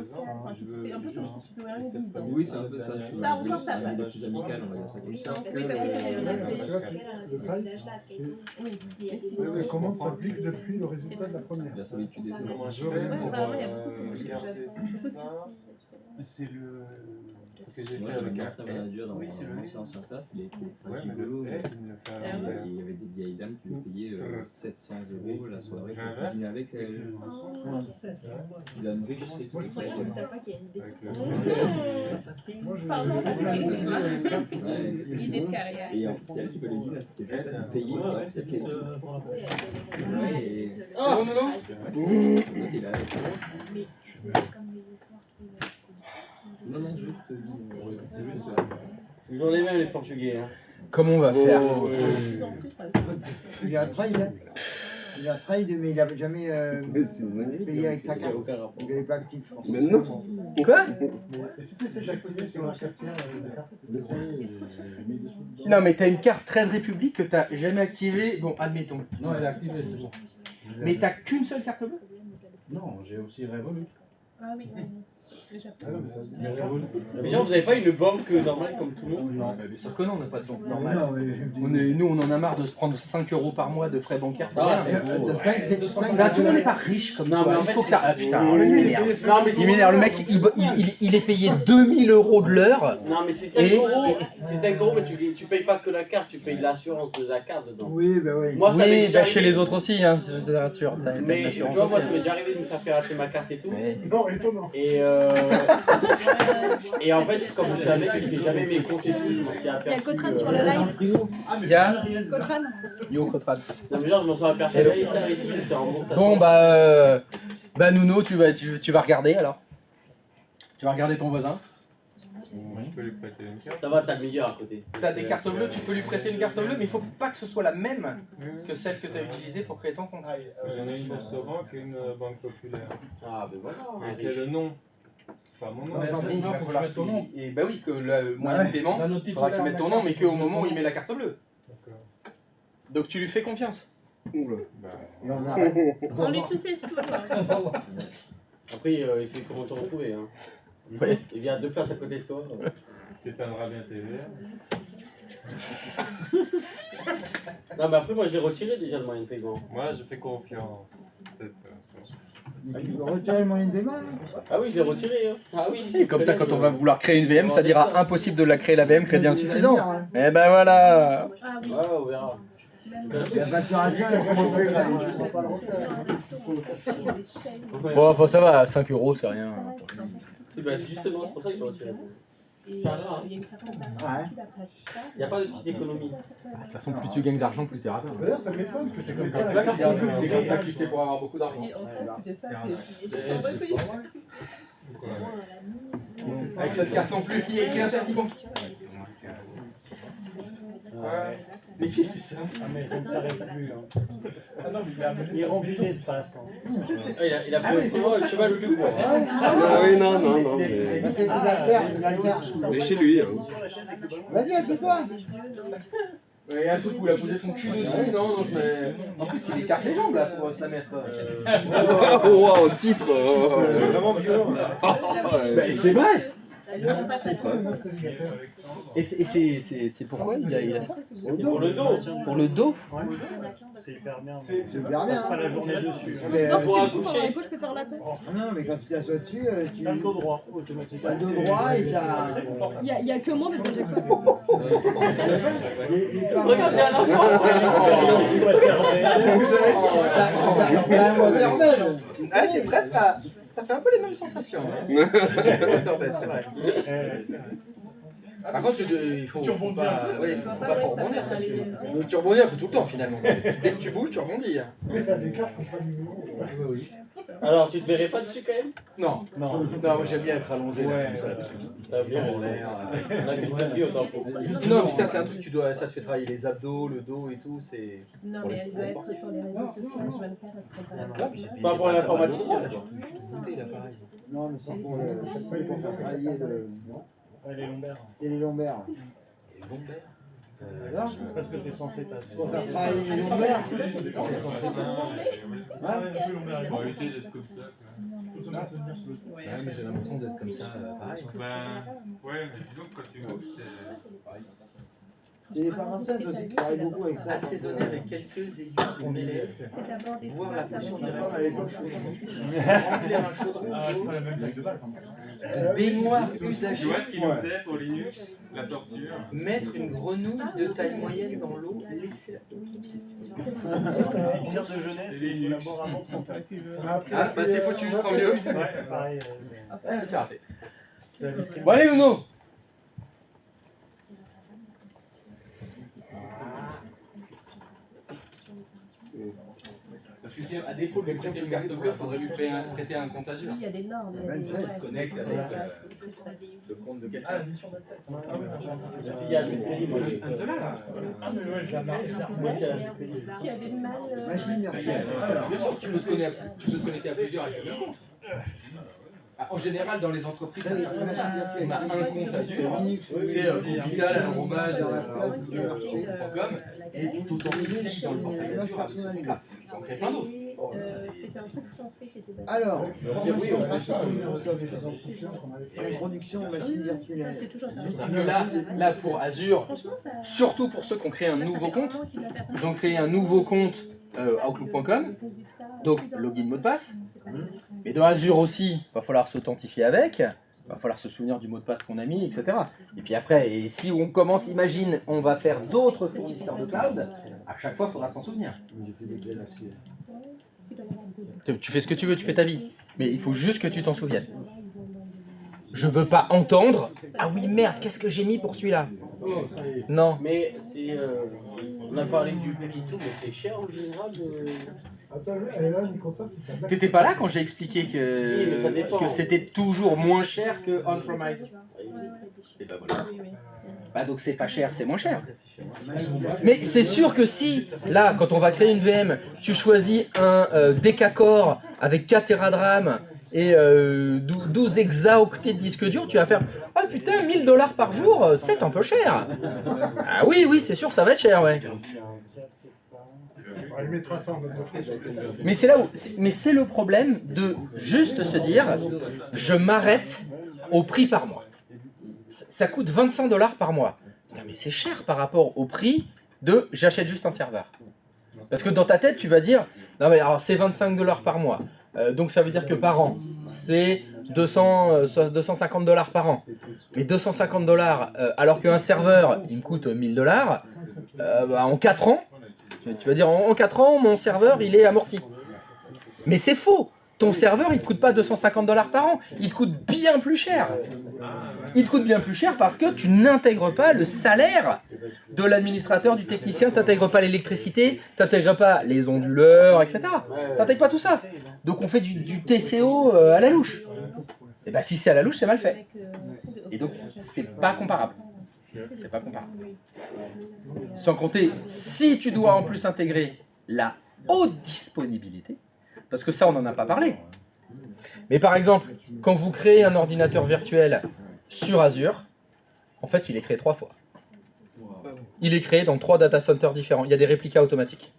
faire, enfin, c'est un peu comme si tu jouais un guide. Oui, c'est un peu ça. Ça encore, ça passe. Plus amical, on va dire ça comme ça. Oui, parce que tu oui, La commande s'applique depuis le résultat de la première. La solitude est Comment je ouais, fais vraiment, il y a pour beaucoup de soucis. garder Beaucoup de ça? soucis. C'est le. Ce que j'ai Moi, fait j'avais avec un un ancien manager dans oui, c'est le mon ancien taf, il était pas Ouais, mais gigolo, le mais il me le fait à il y avait des vieilles dames qui lui payaient 700 € la soirée pour dîner avec elle. Il a une riche sécu. Moi, je croyais Mustapha qui a une idée. Pardon, parce que ce soir, Ouais. idée de carrière. Et en plus, c'est elle qui peut les dîner, c'est juste à lui payer pour cette quête. Ouais, et... Oh non, non, non. L'autre, il a... Non, non, juste... Toujours les mêmes les Portugais. Hein. Comment on va faire? Il a trade, hein. Il a trade, mais il n'avait jamais payé avec sa carte. Il n'avait pas actif, je pense. Mais non. Quoi? Et si tu essaies d'activer sur la cafetière la carte, Non mais t'as une carte Trade République que t'as jamais activée. Bon, admettons. non, elle est activée, c'est bon. Mais t'as qu'une seule carte bleue? Non, j'ai aussi Revolut. Ah oui. Mais genre, vous avez pas une banque normale comme tout le monde? Non, mais sûr que non, on n'a pas de banque normale. Nous, on en a marre de se prendre 5 € par mois de frais bancaires. Tout le monde n'est pas riche comme non, toi. mais en Il fait, faut que t'as... Putain, il m'énerve. Le mec, il est payé 2000 € de l'heure. Non, mais c'est 5 €. C'est 5 €, mais tu payes pas que la carte, tu payes l'assurance de la carte dedans. Oui, bah oui. Moi, ça m'est déjà chez arrivé. les autres aussi, hein, je te rassure. Mais tu vois, moi, ça m'est déjà arrivé de me faire pirater ma carte et tout. Non, étonnant. Et en fait, comme je savais que je n'ai jamais mes comptes et tout, je m'en suis aperçu. Il y a Cotran sur le live. Il y a Cotran. Yo Cotran. Non, mais genre, je m'en suis aperçu. Bon, bah Nuno, tu vas regarder alors. Tu vas regarder ton voisin. Moi, je peux lui prêter une carte. Ça va, t'as le meilleur à côté. T'as des cartes bleues, tu peux lui prêter une carte bleue, mais il faut pas que ce soit la même que celle que tu as utilisée pour créer ton compte. J'en ai une bourse au banque et une banque populaire. Ah, ben voilà. Et c'est le nom. C'est pas mon nom. Ouais, il faut que tu mettes ton nom. Et bah oui, que le moyen de paiement, il faudra que tu mettes ton nom, mais qu'au moment où il met la carte bleue. Donc tu lui fais confiance. Oula. Et on On lui tous ses sous. Après, c'est comment te retrouver. Hein. Ouais. Il vient 2 places à côté de toi. Tu éteindras bien tes verres. Non, mais après, moi, je l'ai retiré déjà le moyen de paiement. Moi, je fais confiance. Tu peux retirer le moyen de paiement? Ah oui, je l'ai retiré. Hein. Ah oui, C'est comme ça, quand on va vouloir créer une VM, ça dira impossible de la créer la VM, crédit insuffisant. Hein. Et ben voilà. Ah oui. Ouais, on verra. La facturation, elle commence à faire. Bon, enfin ça va, 5 € c'est rien. C'est justement, c'est pour ça que je l'ai retiré. Il y a une certaine Il n'y a pas de petite économie. De toute façon, plus tu gagnes d'argent, plus tu es rapide. D'ailleurs, ça m'étonne que c'est comme ça. C'est comme ça que tu fais pour avoir beaucoup d'argent. Et en France, tu fais ça, Avec cette carte non plus, qui est écrit interdit bancaire. Mais qu'est-ce que c'est ça? Ah mais ça ne s'arrête plus. Hein. Il remplit l'espace. Hein. Il a pris le cheval le plus gros. Ah oui, non. Mais... Il est chez lui. Hein. Vas-y, assieds-toi. Il y a un truc où il a posé son cul dessus, non, mais... En plus, il écarte les jambes là pour se la mettre. Wow, titre. C'est vraiment violent. C'est vrai. Et c'est pourquoi il a ça? Pour le dos. Pour le dos? C'est hyper bien. C'est hyper bien. On passe pas la journée dessus. Non, parce que du coup, pendant les pauses, je peux faire la peau. Non, mais quand tu t'assois dessus, tu as le dos droit, automatiquement. as le dos droit et t'as... Il y a que moi, parce que j'ai quoi. Les femmes... Regardez un enfant. Ah, c'est vrai, ça fait un peu les mêmes sensations. Waterbed, c'est vrai. Par contre, il faut pas trop rebondir. Tu rebondis un peu tout le temps finalement. Dès que tu bouges, tu rebondis. Oui. Alors, tu te verrais pas dessus quand même? Non, moi j'aime bien être allongé là, comme ça. Bien en l'air. On a vu le autant pour ça. Non, mais ça c'est un truc, ça te fait travailler les abdos, le dos et tout, c'est... Non, mais elle doit être sur les réseaux sociaux, H24, elle se compare. C'est pas pour l'informaticien. Je suis dégoûté là, pareil. Non, mais c'est pour chaque fois, il faut faire travailler le... Les lombaires. C'est les lombaires. Les lombaires? Parce que t'es censé t'asseoir. Pour faire travailler les lombaires. T'es censé t'asseoir. On va essayer d'être comme ça. Ouais, mais j'ai l'impression d'être comme ça, pareil. Ouais, mais disons que quand tu bouges, c'est pareil. C'est les pharmaciennes aussi qui travaillent beaucoup avec ça. Assaisonner avec quelques aiguilles de mélèze. Voir la potion de femme à l'époque. Remplir un chaudron de baignoire usagée. Tu vois ce qu'il nous faisait pour Linux? La torture. Mettre une grenouille de taille moyenne dans l'eau, laisser la Élixir de jeunesse, il collabore avant 30 ans. Ah, bah c'est foutu, tant mieux. Ouais, pareil. C'est raté. Bon, allez, Uno! Parce que si à défaut de lui prêter une carte bleue, il faudrait lui prêter un compte Azure. Oui, il y a des normes. Il se connecte avec le compte de quelqu'un. S'il y a une crédit, moi je Un Zola là. Qui avait le mal. Machine virtuelle. Bien sûr, tu peux te connecter à plusieurs avec le compte. En général, dans les entreprises, on a un compte Azure, c'est convivial@digital.com et tout authentifie dans le portail Azure. On crée plein d'autres. C'était un truc français qui était basé. Alors, Oui, on fait ça. production de machines virtuelles. C'est toujours Là, pour Azure, Franchement, ça. surtout pour ceux qui ont créé un nouveau compte, ils ont créé un nouveau compte Outlook.com, donc login mot de passe. Mais dans Azure aussi, il va falloir s'authentifier avec, il va falloir se souvenir du mot de passe qu'on a mis, etc. Et puis après, et si on commence, imagine, on va faire d'autres fournisseurs de cloud, à chaque fois, il faudra s'en souvenir. Tu fais ce que tu veux, tu fais ta vie. Mais il faut juste que tu t'en souviennes. Je veux pas entendre « Ah oui, merde, qu'est-ce que j'ai mis pour celui-là ?» Non. Mais c'est... on a parlé du prix et tout, mais c'est cher en général. T'étais pas là quand j'ai expliqué Si, mais ça dépend. que c'était toujours moins cher que on-premise. Et ben voilà. Bah donc c'est pas cher, c'est moins cher. Mais c'est sûr que si, là, quand on va créer une VM, tu choisis un décacore avec 4 Tera de RAM et 12 hexaoctets de disque dur, tu vas faire « Ah putain, 1000 $ par jour, c'est un peu cher !» Ah oui, oui, c'est sûr, ça va être cher, ouais. Il mettra ça en mode Mais c'est là où, mais c'est le problème de juste se dire « Je m'arrête au prix par mois ». Ça coûte 25 $ par mois. Putain, mais c'est cher par rapport au prix de « J'achète juste un serveur ». Parce que dans ta tête, tu vas dire « Non mais alors c'est 25 $ par mois ». Donc ça veut dire que par an, c'est 250 $ par an. Mais 250 $, alors qu'un serveur, il me coûte 1000 $, bah, en 4 ans, tu vas dire en 4 ans, mon serveur, il est amorti. Mais c'est faux. Ton serveur, il ne te coûte pas 250 $ par an, il te coûte bien plus cher. Il te coûte bien plus cher parce que tu n'intègres pas le salaire de l'administrateur, du technicien, tu n'intègres pas l'électricité, tu n'intègres pas les onduleurs, etc. Tu n'intègres pas tout ça. Donc on fait du TCO à la louche. Et bien si c'est à la louche, c'est mal fait. Et donc c'est pas comparable. C'est pas comparable. Sans compter, si tu dois en plus intégrer la haute disponibilité, parce que ça on n'en a pas parlé. Mais par exemple, quand vous créez un ordinateur virtuel sur Azure, en fait il est créé 3 fois. Il est créé dans 3 data centers différents. Il y a des réplicas automatiques.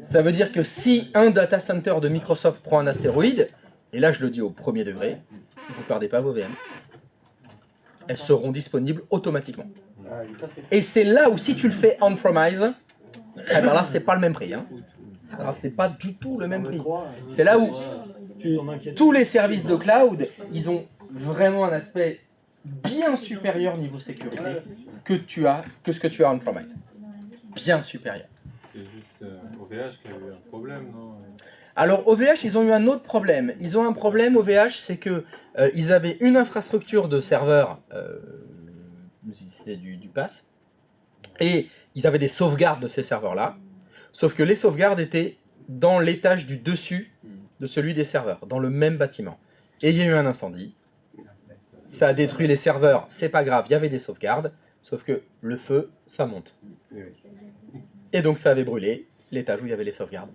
Ça veut dire que si un data center de Microsoft prend un astéroïde, et là je le dis au premier degré, vous ne perdez pas vos VM. Elles seront disponibles automatiquement. Et c'est là où si tu le fais on-premise, alors là c'est pas le même prix. Hein. Alors c'est pas du tout le même prix. C'est là où tous les services de cloud, ils ont vraiment un aspect bien supérieur niveau sécurité que ce que tu as on-premise. Bien supérieur. C'est juste OVH qui a eu un problème, non? Alors OVH, ils ont eu un autre problème. Ils ont un problème OVH, c'est que ils avaient une infrastructure de serveurs, c'était du PAS, et ils avaient des sauvegardes de ces serveurs-là, sauf que les sauvegardes étaient dans l'étage du dessus de celui des serveurs, dans le même bâtiment. Et il y a eu un incendie, ça a détruit les serveurs, c'est pas grave, il y avait des sauvegardes, sauf que le feu, ça monte. Et donc ça avait brûlé l'étage où il y avait les sauvegardes.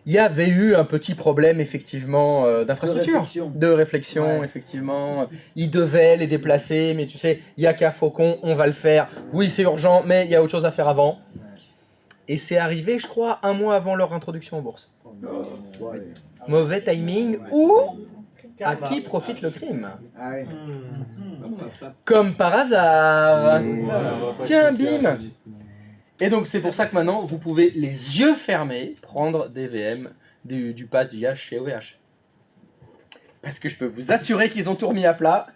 Il y avait eu un petit problème effectivement d'infrastructure, de réflexion, ouais. Effectivement. Ils devaient les déplacer, mais tu sais, il n'y a qu'à Faucon, on va le faire. Oui, c'est urgent, mais il y a autre chose à faire avant. Et c'est arrivé, je crois, 1 mois avant leur introduction en bourse. Mauvais timing ou à qui profite le crime? Comme par hasard. Tiens, bim. Et donc c'est pour ça que maintenant vous pouvez les yeux fermés prendre des VM du PAS, du IH chez OVH. Parce que je peux vous assurer qu'ils ont tout remis à plat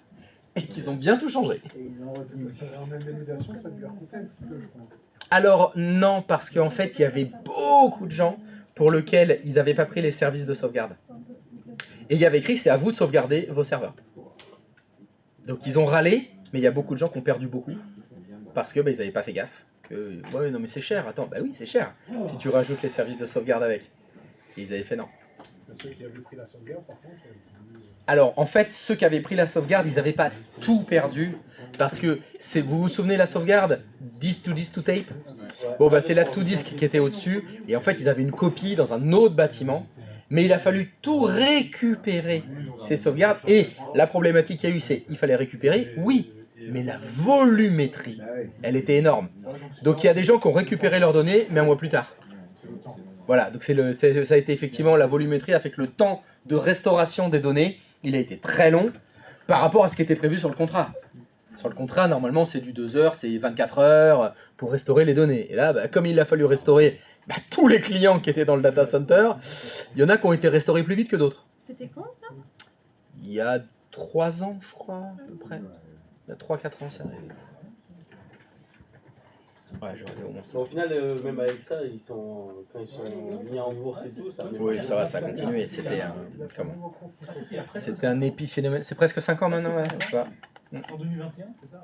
et qu'ils ont bien tout changé. En indemnisation, ça lui a coûté un petit peu, je pense. Alors non, parce qu'en fait il y avait beaucoup de gens pour lesquels ils n'avaient pas pris les services de sauvegarde. Et il y avait écrit c'est à vous de sauvegarder vos serveurs. Donc ils ont râlé, mais il y a beaucoup de gens qui ont perdu beaucoup parce que ils n'avaient pas fait gaffe. Ouais, non mais c'est cher, attends, bah oui c'est cher, si tu rajoutes les services de sauvegarde avec. Et ils avaient fait non. Ceux qui avaient pris la sauvegarde par contre... Alors en fait, ceux qui avaient pris la sauvegarde, ils n'avaient pas tout perdu, parce que, vous vous souvenez la sauvegarde disk to tape? Bon bah c'est la to disk qui était au-dessus, et en fait ils avaient une copie dans un autre bâtiment, mais il a fallu tout récupérer, ces sauvegardes, et la problématique qu'il y a eu c'est, il fallait récupérer, oui, mais la volumétrie, elle était énorme. Donc il y a des gens qui ont récupéré leurs données, mais 1 mois plus tard. Voilà, donc ça a été effectivement la volumétrie avec le temps de restauration des données. Il a été très long par rapport à ce qui était prévu sur le contrat. Sur le contrat, normalement, c'est du 2 heures, c'est 24 heures pour restaurer les données. Et là, bah, comme il a fallu restaurer tous les clients qui étaient dans le data center, il y en a qui ont été restaurés plus vite que d'autres. C'était quand ça? Il y a 3 ans, je crois, à peu près. Il y a 3-4 ans, c'est arrivé. Ouais, j'aurais dit au moins ça. Au final, même avec ça, quand ils sont mis en bourse et tout, ça. Oui, ça va, ça a continué. C'était un épiphénomène. C'est presque 5 ans maintenant, ouais. En 2021, c'est ça?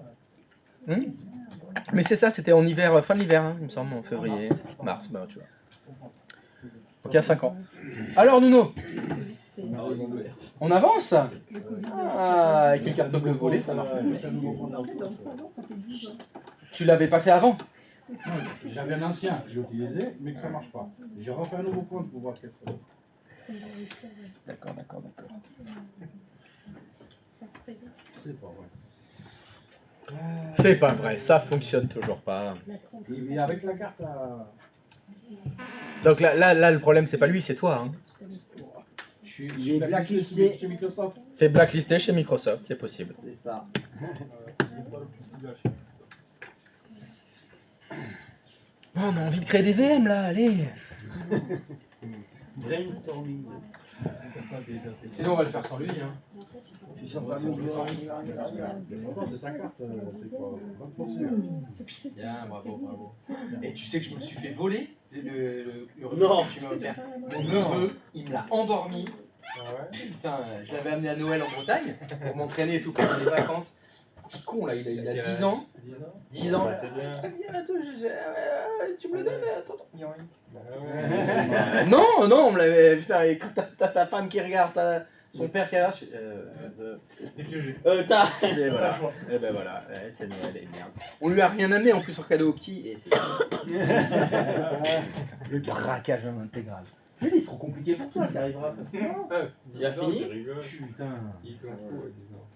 Mais c'est ça, c'était en hiver, fin de l'hiver, hein, il me semble, en février, mars, bah tu vois. Donc il y a 5 ans. Alors Nuno, on avance? Ah, avec une carte bleue volée, ça marche. Tu l'avais pas fait avant? J'avais un ancien que j'ai utilisé, mais que ça marche pas. J'ai refait un nouveau compte pour voir qu'est-ce que ça donne. D'accord. C'est pas vrai. C'est pas vrai, ça fonctionne toujours pas. Et avec la carte à... Donc là le problème c'est pas lui, c'est toi. Hein. Il est blacklisté chez Microsoft. T'es blacklisté chez Microsoft, c'est possible. C'est ça. Oh, on a envie de créer des VM là, allez. Brainstorming. Sinon on va le faire sans lui. Hein. Je suis pas mieux C'est sa carte, c'est quoi? Bien, bravo. Et tu sais que je me suis fait voler le Non. que tu m'as offert. Mon neveu, il me l'a endormi. Putain, je l'avais amené à Noël en Bretagne pour m'entraîner et tout pendant les vacances. Petit con là, il a 10 ans. 10 ans. C'est bien. Tu me le donnes, attends. Non, on me l'avait. Putain, et quand t'as ta femme qui regarde, son père qui regarde. T'as. Et voilà. Et ben voilà, c'est Noël et merde. On lui a rien amené en plus en cadeau au petit. Et... Le braquage intégral. Mais c'est trop compliqué pour toi, tu arriveras. Tu as fini? Putain. Ils sont fous à 10 ans.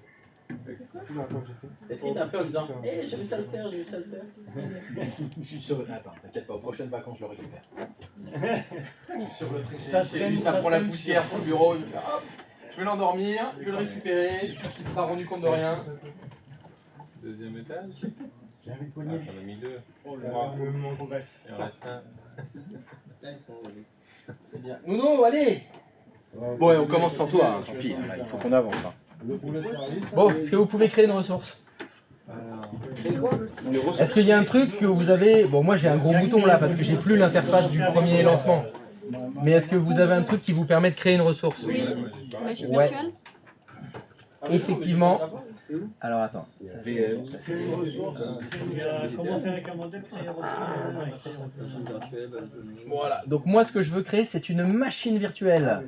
Est-ce qu'il t'a appelé en disant j'ai vu ça le faire, Je suis sur le... Attends, t'inquiète pas, aux prochaines vacances je le récupère. Je suis sur le truc. Ça prend la poussière sur le bureau, il me fait, hop, je vais l'endormir, je vais le récupérer, il sera rendu compte de rien. Deuxième étage. J'avais le poignet. J'en ai mis 2. Oh là là, le moment qu'on reste. Il en reste un. C'est bien. Nounou, allez. Bon, et on commence sans toi, hein, tant pis, là, il faut qu'on avance. Hein. Bon, est-ce que vous pouvez créer une ressource? Est-ce qu'il y a un truc que vous avez... Bon, moi j'ai un gros bouton là parce que j'ai plus l'interface du premier lancement. Mais est-ce que vous avez un truc qui vous permet de créer une ressource? Oui, machine Ouais. virtuelle. Effectivement. Alors attends. Commencer avec un modèle, Voilà. Donc moi ce que je veux créer c'est une machine virtuelle.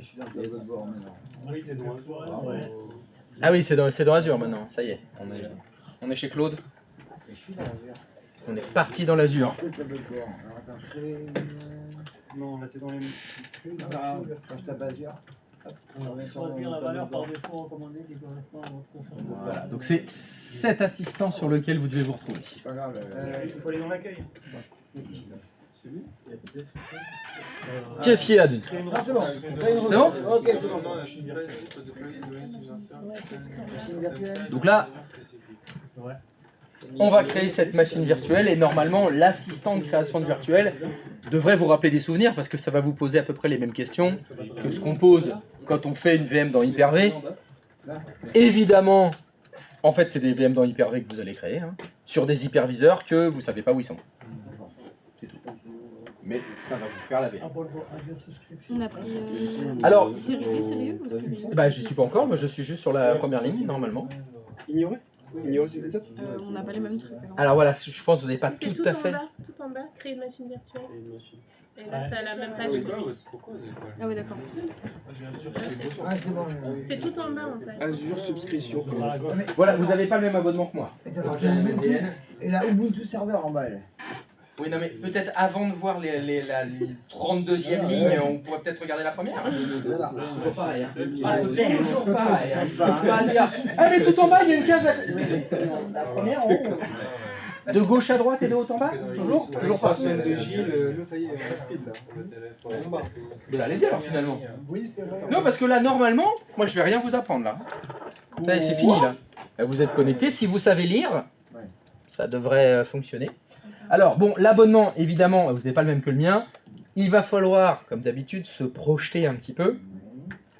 Ah oui, c'est dans Azure maintenant. Ça y est. On est chez Claude. On est parti dans l'Azure. Non, là t'es dans les... Quand je tape Azure. On va choisir la valeur par défaut recommandée qui correspond à votre champ. Voilà. Donc c'est cet assistant sur lequel vous devez vous retrouver. C'est pas grave. Il faut aller dans l'accueil. Celui Qu'est-ce qu'il y a d'une? Ah, c'est bon. C'est bon? Ok, c'est bon. Machine virtuelle. Donc là, on va créer cette machine virtuelle et normalement l'assistant de création de virtuel devrait vous rappeler des souvenirs parce que ça va vous poser à peu près les mêmes questions que ce qu'on pose quand on fait une VM dans Hyper-V. Évidemment, en fait c'est des VM dans Hyper-V que vous allez créer, hein, sur des hyperviseurs que vous ne savez pas où ils sont. C'est tout. Mais ça va vous faire la VM. On a pris Alors, série B, sérieux ou série B? Bah j'y suis pas encore, mais je suis juste sur la première ligne normalement. Ignorer? On n'a pas les mêmes trucs. Alors voilà, je pense que vous n'avez pas C'est tout à fait... tout en bas, créer une machine virtuelle. Et là, t'as la même page. Ah oui, d'accord. Ah, c'est bon. C'est tout en bas en fait. Azure subscription. Voilà, vous n'avez pas le même abonnement que moi. Et t'as marqué Ubuntu. Et là, Ubuntu serveur en bas. Elle. Oui, non, mais peut-être avant de voir la 32e ligne, on pourrait peut-être regarder la première. Toujours pareil. Hein. Toujours pareil. Hein. Pas dire, ah, mais tout en bas, il y a une case à... La première en haut. De gauche à droite et de haut en bas? Toujours? Toujours pas. Semaine de Gilles, ça y est, on speed là. Mais allez-y alors finalement. Oui, c'est vrai. Non, parce que là, normalement, moi je vais rien vous apprendre là. Ça y est, c'est fini là. Vous êtes connectés. Si vous savez lire, ça devrait fonctionner. Alors, bon, l'abonnement, évidemment, vous n'avez pas le même que le mien. Il va falloir, comme d'habitude, se projeter un petit peu.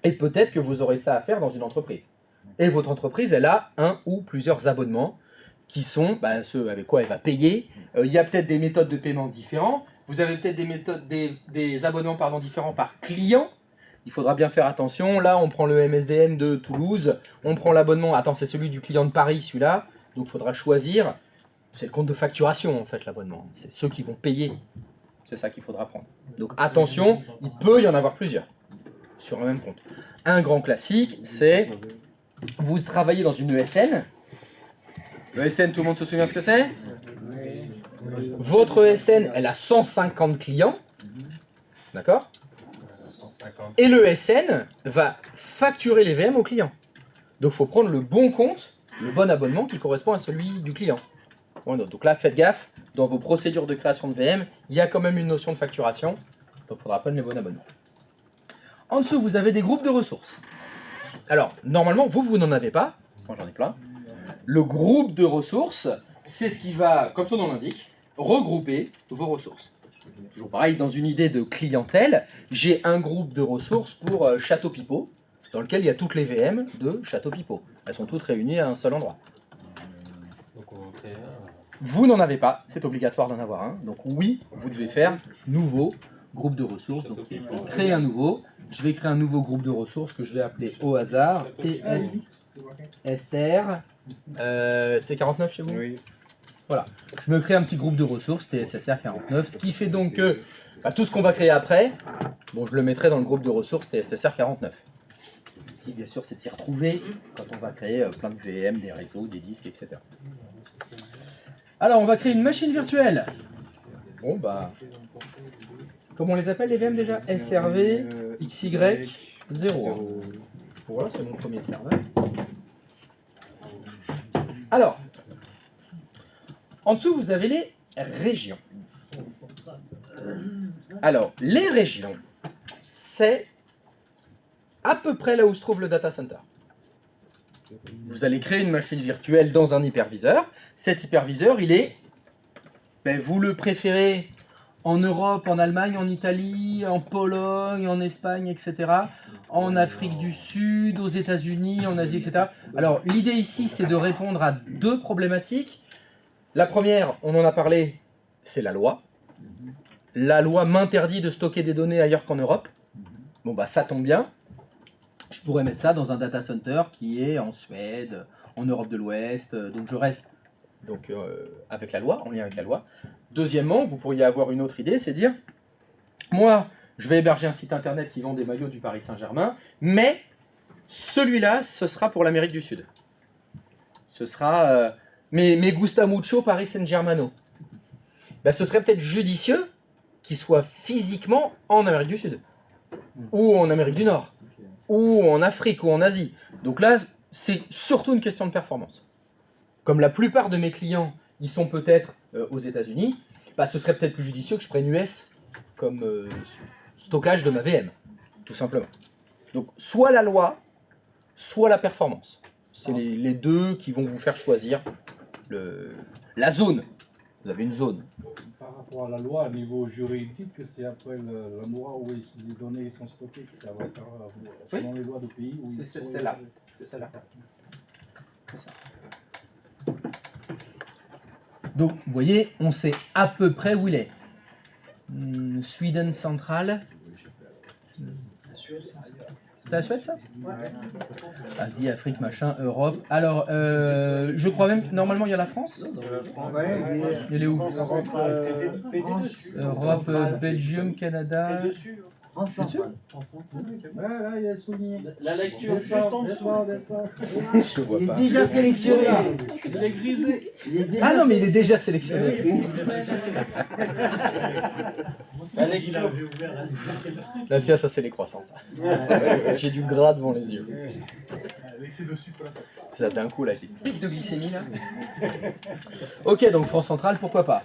Et peut-être que vous aurez ça à faire dans une entreprise. Et votre entreprise, elle a un ou plusieurs abonnements qui sont ceux avec quoi elle va payer. Il y a peut-être des méthodes de paiement différentes. Vous avez peut-être des abonnements différents par client. Il faudra bien faire attention. Là, on prend le MSDN de Toulouse. On prend l'abonnement. Attends, c'est celui du client de Paris, celui-là. Donc, il faudra choisir. C'est le compte de facturation, en fait, l'abonnement. C'est ceux qui vont payer. C'est ça qu'il faudra prendre. Donc, attention, il peut y en avoir plusieurs sur un même compte. Un grand classique, c'est vous travaillez dans une ESN. ESN, tout le monde se souvient ce que c'est? Votre ESN, elle a 150 clients. D'accord? Et l'ESN va facturer les VM aux clients. Donc, il faut prendre le bon compte, le bon abonnement qui correspond à celui du client. Voilà, donc là, faites gaffe. Dans vos procédures de création de VM, il y a quand même une notion de facturation. Donc, il faudra prendre les bons abonnements. En dessous, vous avez des groupes de ressources. Alors, normalement, vous n'en avez pas. Moi, j'en ai plein. Le groupe de ressources, c'est ce qui va, comme son nom l'indique, regrouper vos ressources. Toujours pareil, dans une idée de clientèle, j'ai un groupe de ressources pour Château Pipeau, dans lequel il y a toutes les VM de Château Pipeau. Elles sont toutes réunies à un seul endroit. Vous n'en avez pas, c'est obligatoire d'en avoir un. Donc oui, vous devez faire nouveau groupe de ressources. Donc créer un nouveau. Je vais créer un nouveau groupe de ressources que je vais appeler au hasard TSSR. C'est 49 chez vous? Oui. Voilà. Je me crée un petit groupe de ressources TSSR 49, ce qui fait donc que tout ce qu'on va créer après, bon, je le mettrai dans le groupe de ressources TSSR 49. Qui bien sûr c'est de s'y retrouver quand on va créer plein de VM, des réseaux, des disques, etc. Alors on va créer une machine virtuelle. Bon comment on les appelle les VM déjà? SRV XY0. Voilà, c'est mon premier serveur. Alors, en dessous vous avez les régions. Alors, les régions, c'est à peu près là où se trouve le data center. Vous allez créer une machine virtuelle dans un hyperviseur. Cet hyperviseur, il est, vous le préférez en Europe, en Allemagne, en Italie, en Pologne, en Espagne, etc. En Afrique du Sud, aux États-Unis, en Asie, etc. Alors, l'idée ici, c'est de répondre à deux problématiques. La première, on en a parlé, c'est la loi. La loi m'interdit de stocker des données ailleurs qu'en Europe. Bon, ça tombe bien. Je pourrais mettre ça dans un data center qui est en Suède, en Europe de l'Ouest, donc je reste avec la loi, en lien avec la loi. Deuxièmement, vous pourriez avoir une autre idée, c'est dire, moi, je vais héberger un site internet qui vend des maillots du Paris Saint-Germain, mais celui-là, ce sera pour l'Amérique du Sud. Ce sera mes Gusta Mucho Paris Saint-Germano. Ce serait peut-être judicieux qu'il soit physiquement en Amérique du Sud, ou en Amérique du Nord, ou en Afrique, ou en Asie. Donc là, c'est surtout une question de performance. Comme la plupart de mes clients, ils sont peut-être aux États-Unis, ce serait peut-être plus judicieux que je prenne US comme stockage de ma VM, tout simplement. Donc, soit la loi, soit la performance. C'est les deux qui vont vous faire choisir la zone. Vous avez une zone. Par rapport à la loi, à niveau juridique, c'est après l'endroit où les données sont stockées que ça va être selon les lois du pays. C'est celle-là. C'est celle-là. C'est ça. Donc, vous voyez, on sait à peu près où il est. Sweden Central. C'est la Suède, ça? Asie, Afrique, machin, Europe. Alors, je crois même que normalement il y a la France. Il est où? Europe, Belgium, Canada. C'est dessus? Ouais, là, il est souligné. La lecture, juste en dessous. Je te vois pas. Il est déjà sélectionné. Il est grisé. Ah non, mais il est déjà sélectionné. La lecture. Là, tiens, ça c'est les croissants, ça. J'ai du gras devant les yeux. L'excès de sucre, là. Ça d'un coup, là, j'ai des pics de glycémie, là. Ok, donc France Centrale, pourquoi pas.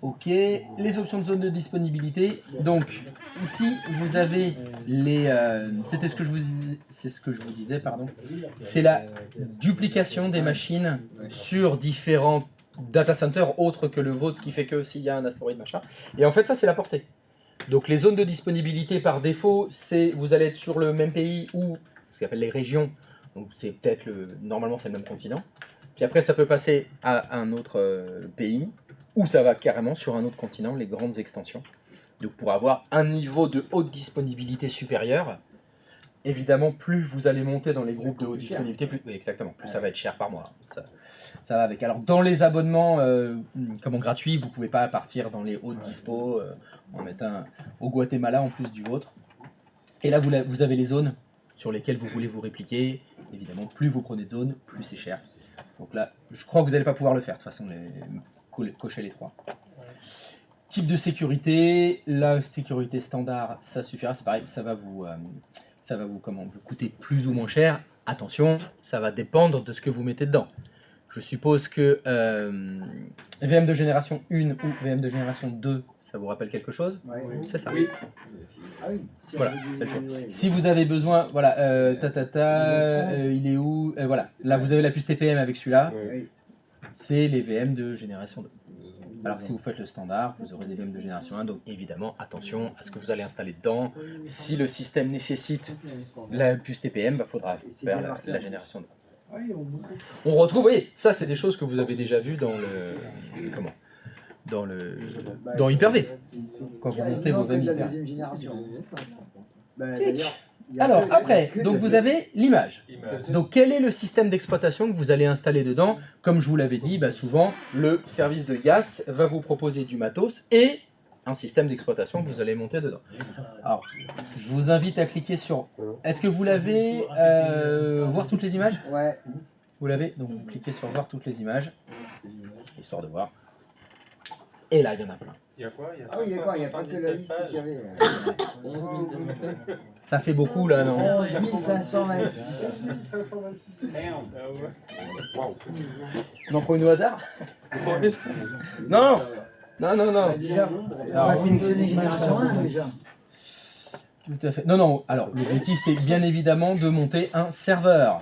Ok, les options de zone de disponibilité. Donc, ici, vous avez les... C'était ce que je vous disais, c'est ce que je vous disais, pardon. C'est la duplication des machines sur différents data centers autres que le vôtre, ce qui fait que s'il y a un astéroïde, machin. Et en fait, ça, c'est la portée. Donc, les zones de disponibilité, par défaut, c'est vous allez être sur le même pays ou ce qu'on appelle les régions. Donc, c'est peut-être normalement, c'est le même continent. Puis après, ça peut passer à un autre pays. Ou ça va carrément sur un autre continent, les grandes extensions. Donc pour avoir un niveau de haute disponibilité supérieur, évidemment, plus vous allez monter dans les groupes de haute disponibilité, plus, oui, exactement, plus ça va être cher par mois. Ça va avec. Alors dans les abonnements gratuits, vous ne pouvez pas partir dans les hautes dispo en mettant au Guatemala en plus du vôtre. Et là, vous avez les zones sur lesquelles vous voulez vous répliquer. Évidemment, plus vous prenez de zones, plus c'est cher. Donc là, je crois que vous n'allez pas pouvoir le faire de toute façon. Cocher les trois. Type de sécurité, la sécurité standard, ça suffira, c'est pareil, ça va vous coûter plus ou moins cher. Attention, ça va dépendre de ce que vous mettez dedans. Je suppose que VM de génération 1 ou VM de génération 2, ça vous rappelle quelque chose? C'est ça. Oui. Ah oui. Voilà, c'est le choix. Si vous avez besoin, voilà, il est où? Voilà, là vous avez la puce TPM avec celui-là. C'est les VM de génération 2. Alors que si vous faites le standard, vous aurez des VM de génération 1, donc évidemment, attention à ce que vous allez installer dedans. Si le système nécessite la puce TPM, il faudra faire la génération 2. On retrouve, oui, ça c'est des choses que vous avez déjà vues dans le... Comment ? Dans Hyper-V. Quand vous montez vos VM Hyper-V. Alors après, donc vous avez l'image. Donc quel est le système d'exploitation que vous allez installer dedans? Comme je vous l'avais dit, souvent le service de GAS va vous proposer du matos et un système d'exploitation que vous allez monter dedans. Alors, je vous invite à cliquer sur... Est-ce que vous l'avez voir toutes les images? Ouais. Vous l'avez? Donc vous cliquez sur voir toutes les images, histoire de voir. Et là, il y en a plein. Il y a quoi? Ah oui, il y a quoi? Il n'y a pas que la liste qu'il y avait. 11 000. Ça fait beaucoup là, non? 11 526. 526. On en prend une au hasard? Non! Non. Déjà, on va sélectionner génération 1 déjà. Tout à fait. Non. Alors, l'objectif, c'est bien évidemment de monter un serveur.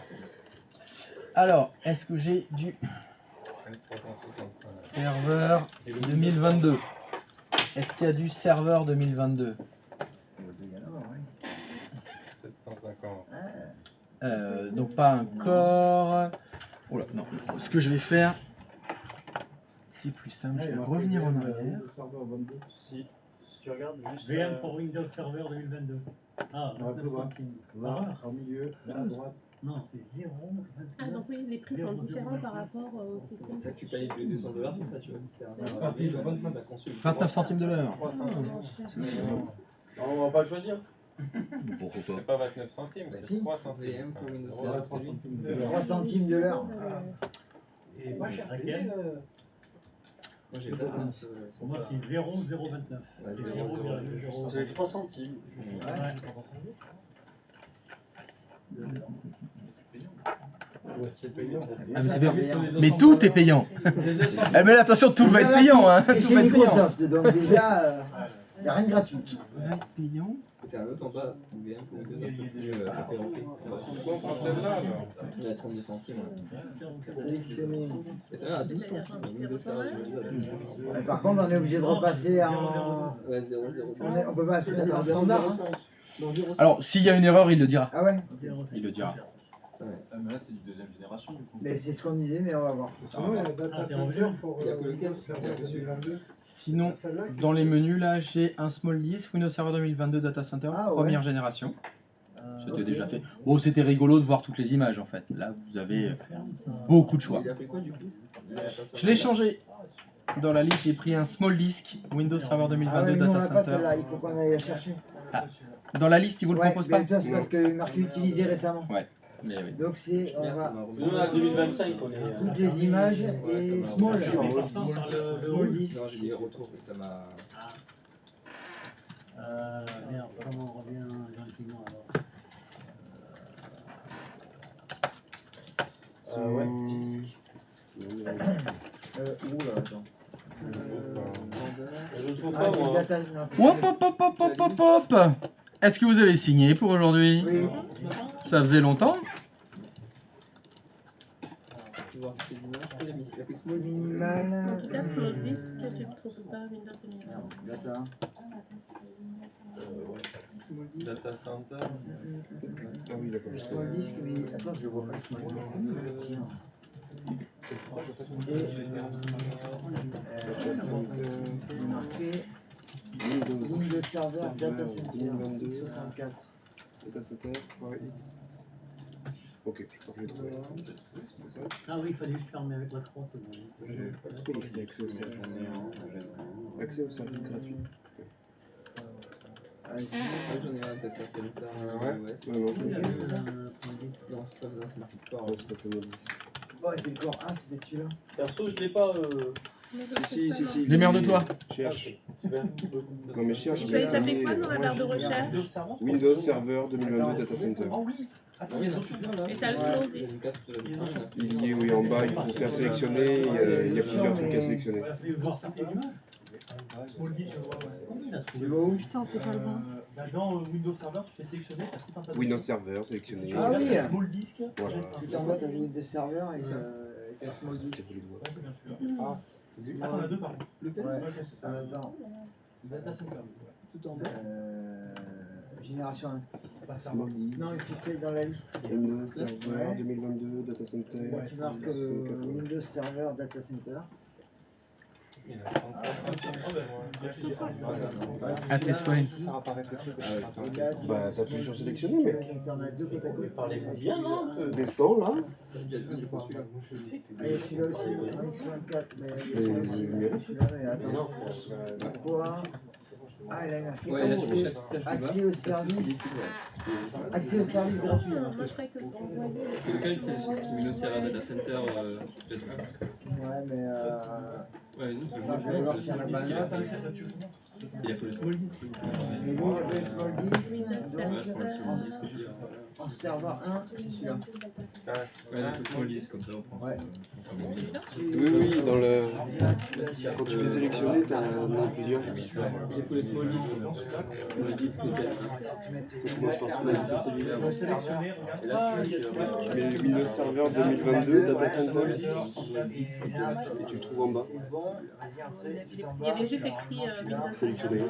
Alors, est-ce que j'ai du serveur 2022? Est-ce qu'il y a du serveur 2022? 750. Donc pas encore. Oula, non. Ce que je vais faire, c'est plus simple. Je vais revenir en arrière. Si tu regardes juste... VM for Windows Server 2022. Ah, 29 centimes. Là, au milieu, là à droite. Non, c'est 0. Ah, donc oui, les prix sont différents par rapport au système. C'est ça que tu payes plus de 200 $, c'est ça, tu vois. C'est 29 centimes de l'heure. On va pas le choisir. C'est pas 29 centimes, c'est 3 centimes. VM pour Windows Server, 3 centimes de l'heure. Et moi, j'ai laquelle? Moi j'ai pas de... Pour moi, c'est 0,029. C'est 3 centimes. Ouais, c'est payant. Ah, mais c'est bien. Mais tout est payant. Mais là, attention, tout va être payant. Hein. Et Tout chez va être payant. Microsoft, donc déjà, il n'y a rien de gratuit. Tout va être payant. T'as un autre en bas, VM pour Windows un peu plus référencé. Pourquoi on prend celle-là alors? Il y a 32 centimes. Sélectionner. Et t'as un à 12 centimes. Windows Server, je veux dire, 12 centimes. Par contre, on est obligé de repasser en. Ouais, 0, 0. On peut pas se mettre en standard. Hein. Alors, s'il y a une erreur, il le dira. Ah ouais? Il le dira. Mais là, c'est du deuxième génération du coup. Mais c'est ce qu'on disait, mais on va voir. Sinon, il y a Data Center pour Windows Server 2022. Sinon, dans les menus, là, j'ai un small disk, Windows Server 2022 Data Center, première génération. C'était déjà fait. Bon, c'était rigolo de voir toutes les images, en fait. Là, vous avez beaucoup de choix. Il a pris quoi du coup? Je l'ai changé. Dans la liste, j'ai pris un small disk, Windows Server 2022 Ah ouais, mais nous, on Data n'a pas Center. celle-là, il faut qu'on aille la chercher. Ah. Dans la liste, il vous le propose pas? C'est parce que marqué utilisé récemment. Ouais. Mais oui. Donc c'est, on va Nous, on a 2025, on est... toutes les images et small. Small disk. Non, j'ai des retours que ça m'a... Merde, comment on revient gentiment alors? Ouais. Oula, attends. Je trouve Ah, pas, c'est moi. data. Hop, hop, hop, hop, hop, hop, hop. Est-ce que vous avez signé pour aujourd'hui? Oui. Ça faisait longtemps? Minimal. En tout cas, small disk, tu ne trouves pas Windows 2020. Data. Data center. Ah oui, d'accord. Small disk, mais attends, je le vois pas. Small disk. C'est marqué Windows Server Data Center 64. Data center, ouais, X. Ok, je crois que j'ai trouvé. Ah oui, il fallait juste fermer avec la croix, c'est bon. J'ai accès au service. Accès au service gratuit. J'en ai un data center. Ouais. Non, Non, c'est pas besoin, c'est marqué corps. Ouais, c'est le corps 1, c'est peut-être celui-là. Perso, je l'ai pas. Si. Démerde-toi. Cherche. Non, mais cherche. Vous avez tapé quoi dans la barre de recherche? Windows Server 2022 Data Center. Et t'as le small disk. Il y est, oui, en bas, il faut faire sélectionner. Il y a plusieurs trucs à sélectionner. Putain, c'est pas le bon. Dans Windows Server, tu fais sélectionner, t'as tout un tas de... Windows Server, sélectionner. Ah oui. Small disk. Voilà. Tout en bas, t'as Windows Server et t'as Small disk. Ah, on a deux par Ouais. Attends. Data Center. Tout en bas. Génération 1. Non, il faut cliquer dans la liste. Windows Server 2022 Data Center. Tu marques Windows Server Data Center. À tes souhaits. Bah, t'appuies sur sélectionner, mec. T'en as deux côte à côte. Parlez-vous bien là un peu. Descends là. Ah, il y a celui-là aussi, X24, mais celui-là, mais attends. Pourquoi? Ah, il a marqué accès au service. Accès au service gratuit. Moi, je croyais que pour envoyer... C'est lequel? C'est Windows Server Data Center. Ouais, mais Ouais, nous, c'est je vais voir s'il y en a pas un autre. Il a pas le small disk. Mais lui, le small disk, Ouais, je prends le small disk. en serveur 1, c'est celui-là. Ouais, j'ai le small disk comme ça, on prend. Ouais. Oui, dans le. Quand tu fais sélectionner, t'as plusieurs. J'ai pris le small disk. Le disque On va sélectionner. Tu mets Windows Server 2022 Data Center. Et tu le trouves en bas. C'est bon, vas-y, entrez. Il y avait juste écrit Windows. Sélectionner.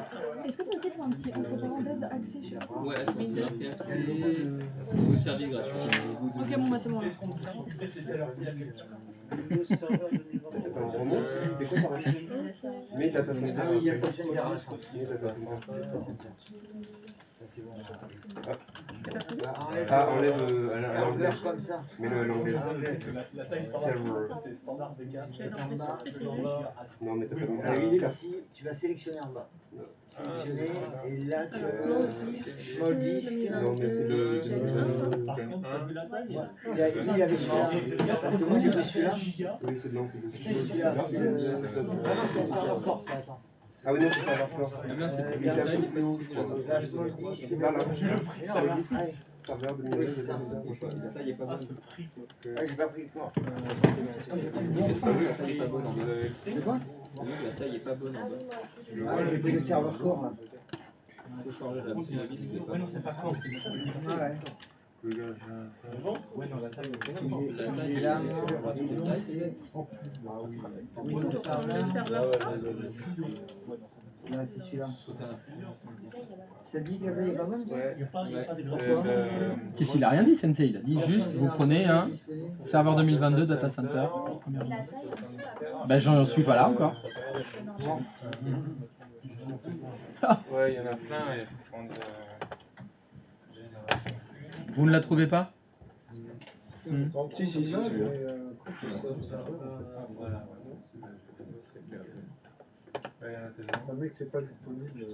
Est-ce que toi aussi tu as un petit entre parenthèses accès chez toi? Ouais, attends, c'est marqué accès au service gratuit. Ok, bon, bah c'est bon là. Attends, on remonte. C'était quoi ta recherche? Mais Data Center. Ah oui, il y a Data Center à la fin. Mais Data Center. Data Center. Là, c'est bon. Ah, enlève serveur comme ça. mets-le à l'anglais. La taille Server. c'était standard V4. J'ai l'impression que c'était juste. Non, mais t'as pas mis. Ah, il est là. Ici, tu vas sélectionner en bas. Sélectionner, et là, tu vas small disk. Non, mais c'est le. Par contre, t'as vu la taille? Il avait celui-là. Parce que moi, j'ai pris celui-là. Oui, c'est non, c'est le. C'est celui-là. Ah non, c'est un serveur corps, ça, attends. Ah oui, non, c'est serveur corps. Il y a plus haut, je crois. La small disk. Là, là. Small disk. Serveur de Oui, c'est ça. La taille est pas bonne. Ouais, j'ai pas pris le corps. La taille est pas bonne en bas. C'est quoi? La taille est pas bonne en bas. Ah ouais, j'ai pris le serveur corps, là. Il faut changer la vis. Ouais, non, c'est pas corps, c'est Ah ouais. Ouais, non, la taille Il est là, et donc c'est Windows Server. Là, c'est celui-là. Ça te dit que la taille est pas bonne? Qu'est-ce qu'il a rien dit, Sensei? Il a dit juste, vous prenez un serveur 2022 Data Center. Ben, j'en suis pas là encore. Ouais, il y en a plein et faut prendre. Vous ne la trouvez pas? Si. Voilà. Ouais, il y en a tellement. Un mec, c'est pas disponible.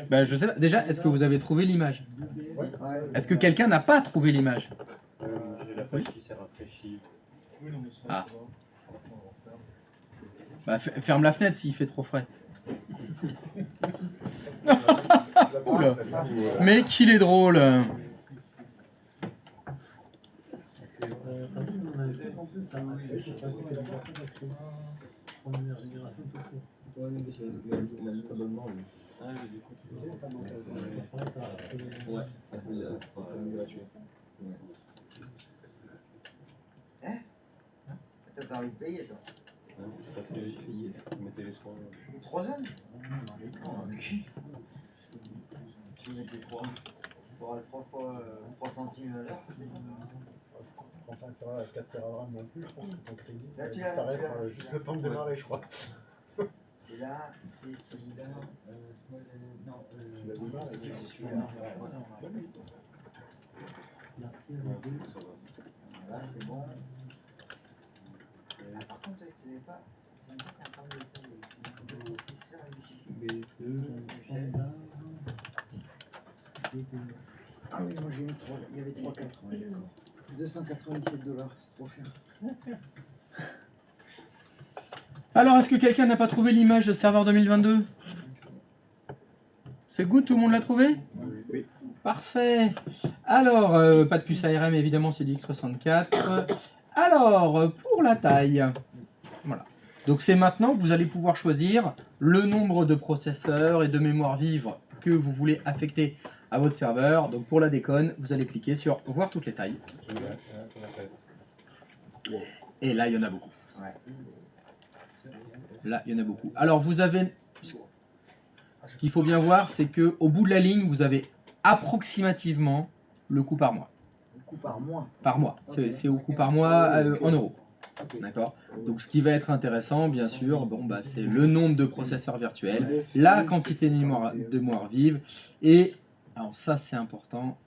Ben, je sais pas. Déjà, est-ce que vous avez trouvé l'image? Est-ce que quelqu'un n'a pas trouvé l'image? J'ai la page qui s'est rafraîchie. Ah. Bah, ferme la fenêtre s'il fait trop frais. Oula. Mais qu'il est drôle. Première génération tout court. Ouais, mais il a mis abonnement, lui. Ah, j'ai du coup. Ouais, c'est gratuit. Hein? T'as envie de payer, toi? C'est parce que j'ai payé. Mettez les 3. Les 3 zones? Non, mais qui? Tu mets les 3. Tu auras 3 fois 3 centimes à l'heure. Quand ça sera à 4 TRAM non plus, je pense que ton crédit Là, va tu disparaître l'as. juste le temps de démarrer, je crois. Et là, c'est celui-là. Non, Tu l'as démarré, celui-là. Merci. Là, c'est bon. Ah, par contre, tu n'avais pas. Tu n'avais pas un problème de taille. Ah oui, moi j'ai mis 3. Il y avait 3, 4. Ouais, d'accord. $297, c'est trop cher. Alors, est-ce que quelqu'un n'a pas trouvé l'image de serveur 2022? C'est good, tout le monde l'a trouvé? Oui. Parfait. Alors, pas de puce ARM, évidemment, c'est du X64. Alors, pour la taille, voilà. Donc, c'est maintenant que vous allez pouvoir choisir le nombre de processeurs et de mémoire vive que vous voulez affecter à votre serveur. Donc, pour la déconne, vous allez cliquer sur « Voir toutes les tailles ». Et là, il y en a beaucoup. Là, il y en a beaucoup. Alors, vous avez... Ce qu'il faut bien voir, c'est qu'au bout de la ligne, vous avez approximativement le coût par mois. Le coût par mois? Par mois. C'est au coût par mois en euros. D'accord. Donc, ce qui va être intéressant, bien sûr, bon, bah, c'est le nombre de processeurs virtuels, la quantité de mémoire vive, et, alors ça, c'est important,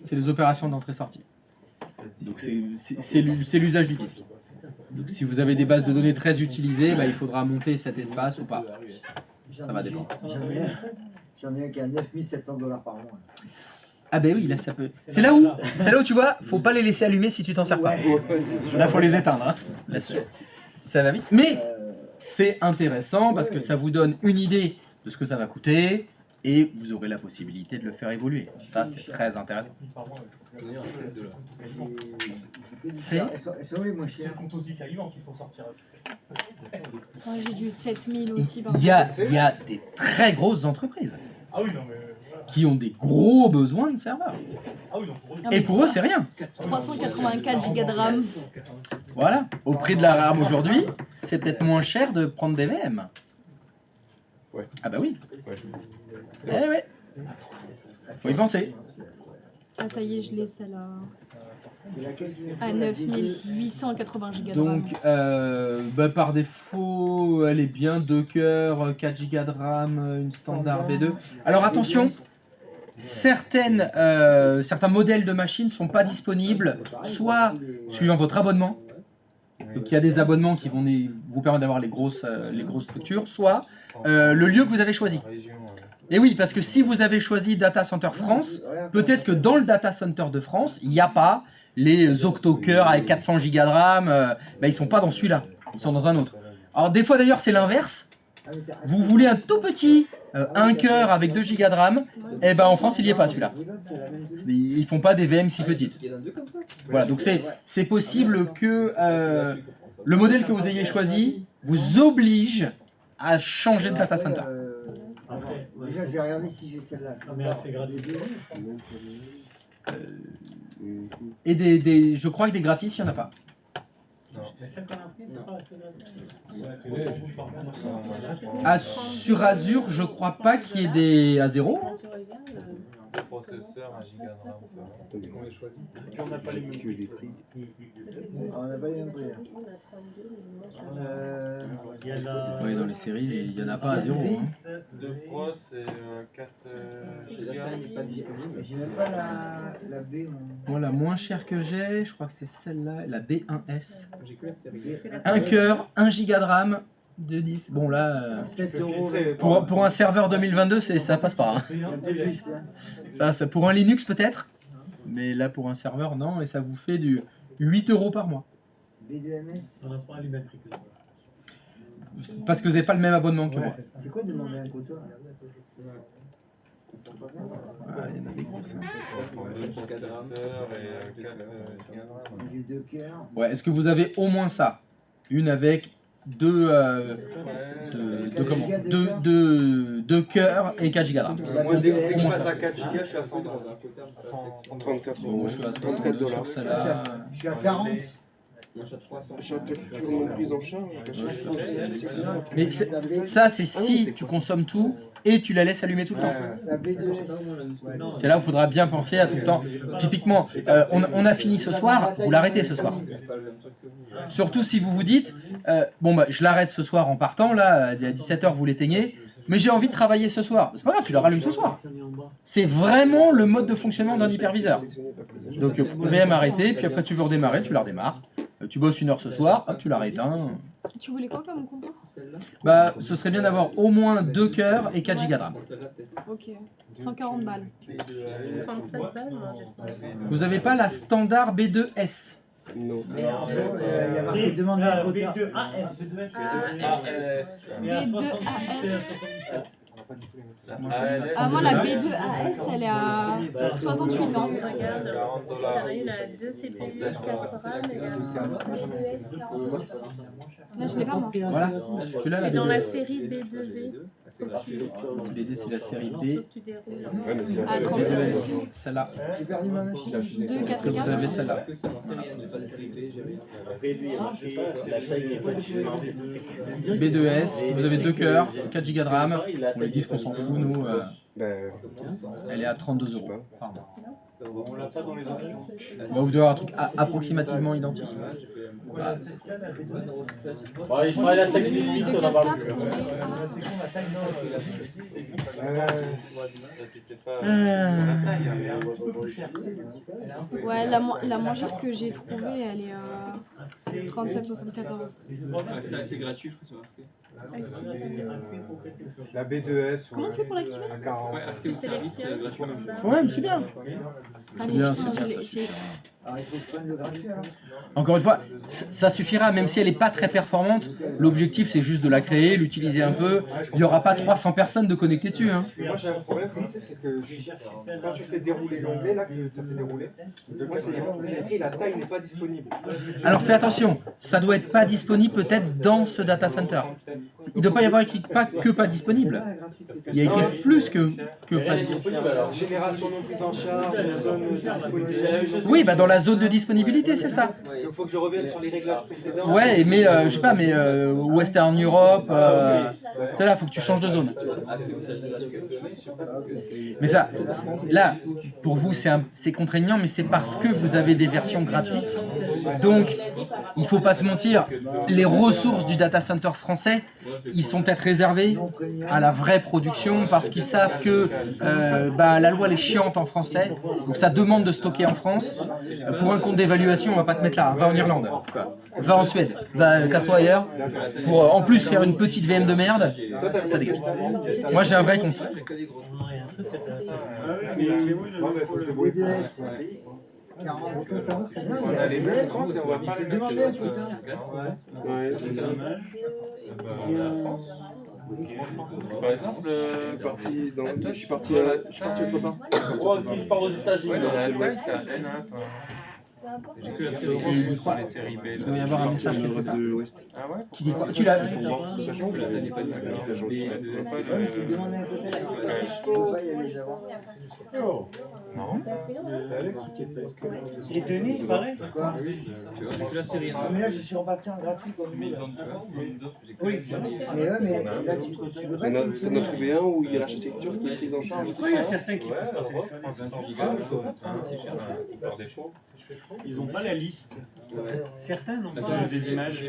c'est les opérations d'entrée-sortie. Donc, c'est l'usage du disque. Donc, si vous avez des bases de données très utilisées, bah, il faudra monter cet espace ou pas. Ça va dépendre. J'en ai un qui a $9700 par mois. Ah ben oui, là ça peut. C'est là où tu vois, faut pas les laisser allumer si tu t'en sers pas. Là faut les éteindre. Hein. Là, ça va vite. Mais c'est intéressant parce que ça vous donne une idée de ce que ça va coûter et vous aurez la possibilité de le faire évoluer. Ça c'est très intéressant. C'est le compte aux Icaliban qu'il faut sortir. Ouais, j'ai du 7000 aussi. Il y a des très grosses entreprises. Ah oui, non, mais... qui ont des gros besoins de serveurs. Ah oui, donc et pour eux, c'est rien. 384 Go de RAM. Voilà. Au prix de la RAM aujourd'hui, c'est peut-être moins cher de prendre des VM. Ouais. Ah bah oui. Ouais. Eh ouais. Faut y penser. Ah ça y est, je l'ai celle-là. À 9880 Go de RAM. Donc, bah, par défaut, elle est bien 2 cœurs, 4 Go de RAM, une standard V2. Alors attention, certains modèles de machines ne sont pas disponibles, soit suivant votre abonnement. Donc il y a des abonnements qui vont vous permettre d'avoir les grosses structures, soit le lieu que vous avez choisi. Et oui, parce que si vous avez choisi Data Center France, peut-être que dans le Data Center de France, il n'y a pas les octo-cœurs avec 400 Go de RAM, bah, ils ne sont pas dans celui-là, ils sont dans un autre. Alors des fois d'ailleurs c'est l'inverse, vous voulez un tout petit 1 cœur avec 2 Go de RAM, et ben en France il n'y est pas celui-là. Ils ne font pas des VM si petites. Voilà, donc c'est possible que le modèle que vous ayez choisi vous oblige à changer de Data Center. Déjà, je vais regarder si j'ai celle-là. Mais c'est gratuit. Et je crois que des gratis, il n'y en a pas. Mais celle qu'on a prise, c'est pas Ah, sur Azure, je crois pas qu'il y ait des à 0. Le processeur, 1 Go de RAM. On a choisi. Et on n'a pas les mêmes prix. On n'a pas les mêmes prix. Oui, dans les séries, il n'y en a pas à 0. Hein. De Pro, c'est 4 Go. J'ai même pas la B. Moi, la moins chère que j'ai, je crois que c'est celle-là, la B1S. J'ai que la série. 1 cœur, 1 Go de RAM, 2 10. Bon là, 7 €. pour un serveur 2022, ça passe pas. Hein. Ça, pour un Linux peut-être, mais là pour un serveur, non, et ça vous fait du 8 € par mois. B2MS. On n'a pas les mêmes prix que ça. Parce que vous n'avez pas le même abonnement que moi. C'est quoi demander un quota? Ah, il y en a des grosses. Deux processeurs et 4 J'ai 2 cœurs. Ouais, est-ce que vous avez au moins ça? Une avec deux cœurs et 4 Go de RAM. Moi, dès que Au je moins passe ça. à 4 Go, je suis à 100 $. 34 Bon, moi je suis à 34 62 sur celle-là. Je suis à 40. Moi, je suis à 300. J'ai toujours prise en charge. Mais ça, c'est si tu consommes tout et tu la laisses allumer tout le temps. La B2S. C'est là où il faudra bien penser à tout le temps. Typiquement, on a fini ce soir, vous l'arrêtez ce soir. Surtout si vous vous dites, bon bah je l'arrête ce soir en partant, là, à 17h vous l'éteignez, mais j'ai envie de travailler ce soir. C'est pas grave, tu la rallumes ce soir. C'est vraiment le mode de fonctionnement d'un hyperviseur. Donc VM arrêté, puis après tu veux redémarrer, tu la redémarres. Tu bosses 1 heure ce soir, hop, tu la rééteins. Tu voulais quoi comme compo? Bah, ce serait bien d'avoir au moins 2 cœurs et 4 Go de RAM. Ok, 140 balles. 37 balles, moi j'ai trouvé. Vous avez pas la standard B2S? Non. Il y a marqué demande un quota. B2AS. B2AS. Moi la B2AS elle est à 68 ans. Regarde, t'as eu la 2 CPU, 4 RAM et la B2S 40. Là je l'ai pas moi. Voilà, tu l'as la C'est dans la B2S. série B2V. BD c'est la série B. Faut que tu déroules. Ah, 37. Celle-là. J'ai perdu ma machine. 2, 4 Est-ce que vous avez celle-là? B2S, vous avez 2 cœurs, 4 Go de RAM. On les disques on s'en fout, nous. Elle est à 32 €. Pardon. On l'a pas dans les options. Bah, vous devez avoir un truc approximativement identique. Voilà. Bon, allez, je parlais à 5 minutes, on en parle plus. Ouais, la moins chère que j'ai trouvée, elle est à 37,74. C'est gratuit, je crois, sur La B2S. Comment on fait pour l'activer? À 40. Ouais, accès au service gratuit. Ouais, mais c'est bien. C'est bien, c'est bien. Alors il faut que je prenne le gratuit alors. Encore une fois, ça suffira, même si elle n'est pas très performante. L'objectif, c'est juste de la créer, l'utiliser un peu. Il n'y aura pas 300 personnes de connectées dessus. Hein. Moi j'ai un problème, c'est que quand tu fais dérouler l'onglet, là que tu as fait dérouler, moi c'est écrit la taille n'est pas disponible. Alors fais attention, ça doit être pas disponible peut-être dans ce data center. Il ne doit pas y avoir écrit pas que pas disponible. Il y a écrit plus que pas disponible. Génération non prise en charge, zone de disponibilité. Oui, bah dans la zone de disponibilité, c'est ça. Il faut que je revienne sur les réglages précédents. Ouais, mais je sais pas, mais Western Europe, c'est là, il faut que tu changes de zone. Mais ça, là, pour vous, c'est contraignant, mais c'est parce que vous avez des versions gratuites. Donc, il faut pas se mentir, les ressources du data center français, ils sont peut-être réservés à la vraie production parce qu'ils savent que la loi elle est chiante en français, donc ça demande de stocker en France. Pour un compte d'évaluation, on va pas te mettre là, va en Irlande, quoi. Va en Suède, va casse-toi ailleurs. Pour en plus faire une petite VM de merde, ça dégage. Moi j'ai un vrai compte. B2S. 40. Non, il y a B2S. C'est demandé un quota. Par exemple, je suis parti autre part. Oh, si je pars aux États-Unis. Ouais, dans la West, t'as N, hein, toi. J'ai que la série B sur les séries B. Il doit y avoir un message quelque part. Ah ouais? Qui dit quoi? Tu l'as? Sachant que la taille n'est pas C'est demandé un quota. Je peux pas y aller les avoir. Non. Et Denis, pareil. Quoi? j'ai que la série N. Mais là je suis reparti en gratuit comme nous. Oui. Mais ouais, mais là tu peux pas T'en as trouvé un où il y a l'architecture qui est prise en charge. Pourquoi il y a certains qui peuvent pas sélectionner? Ils ont pas la liste. Certains n'ont pas des images.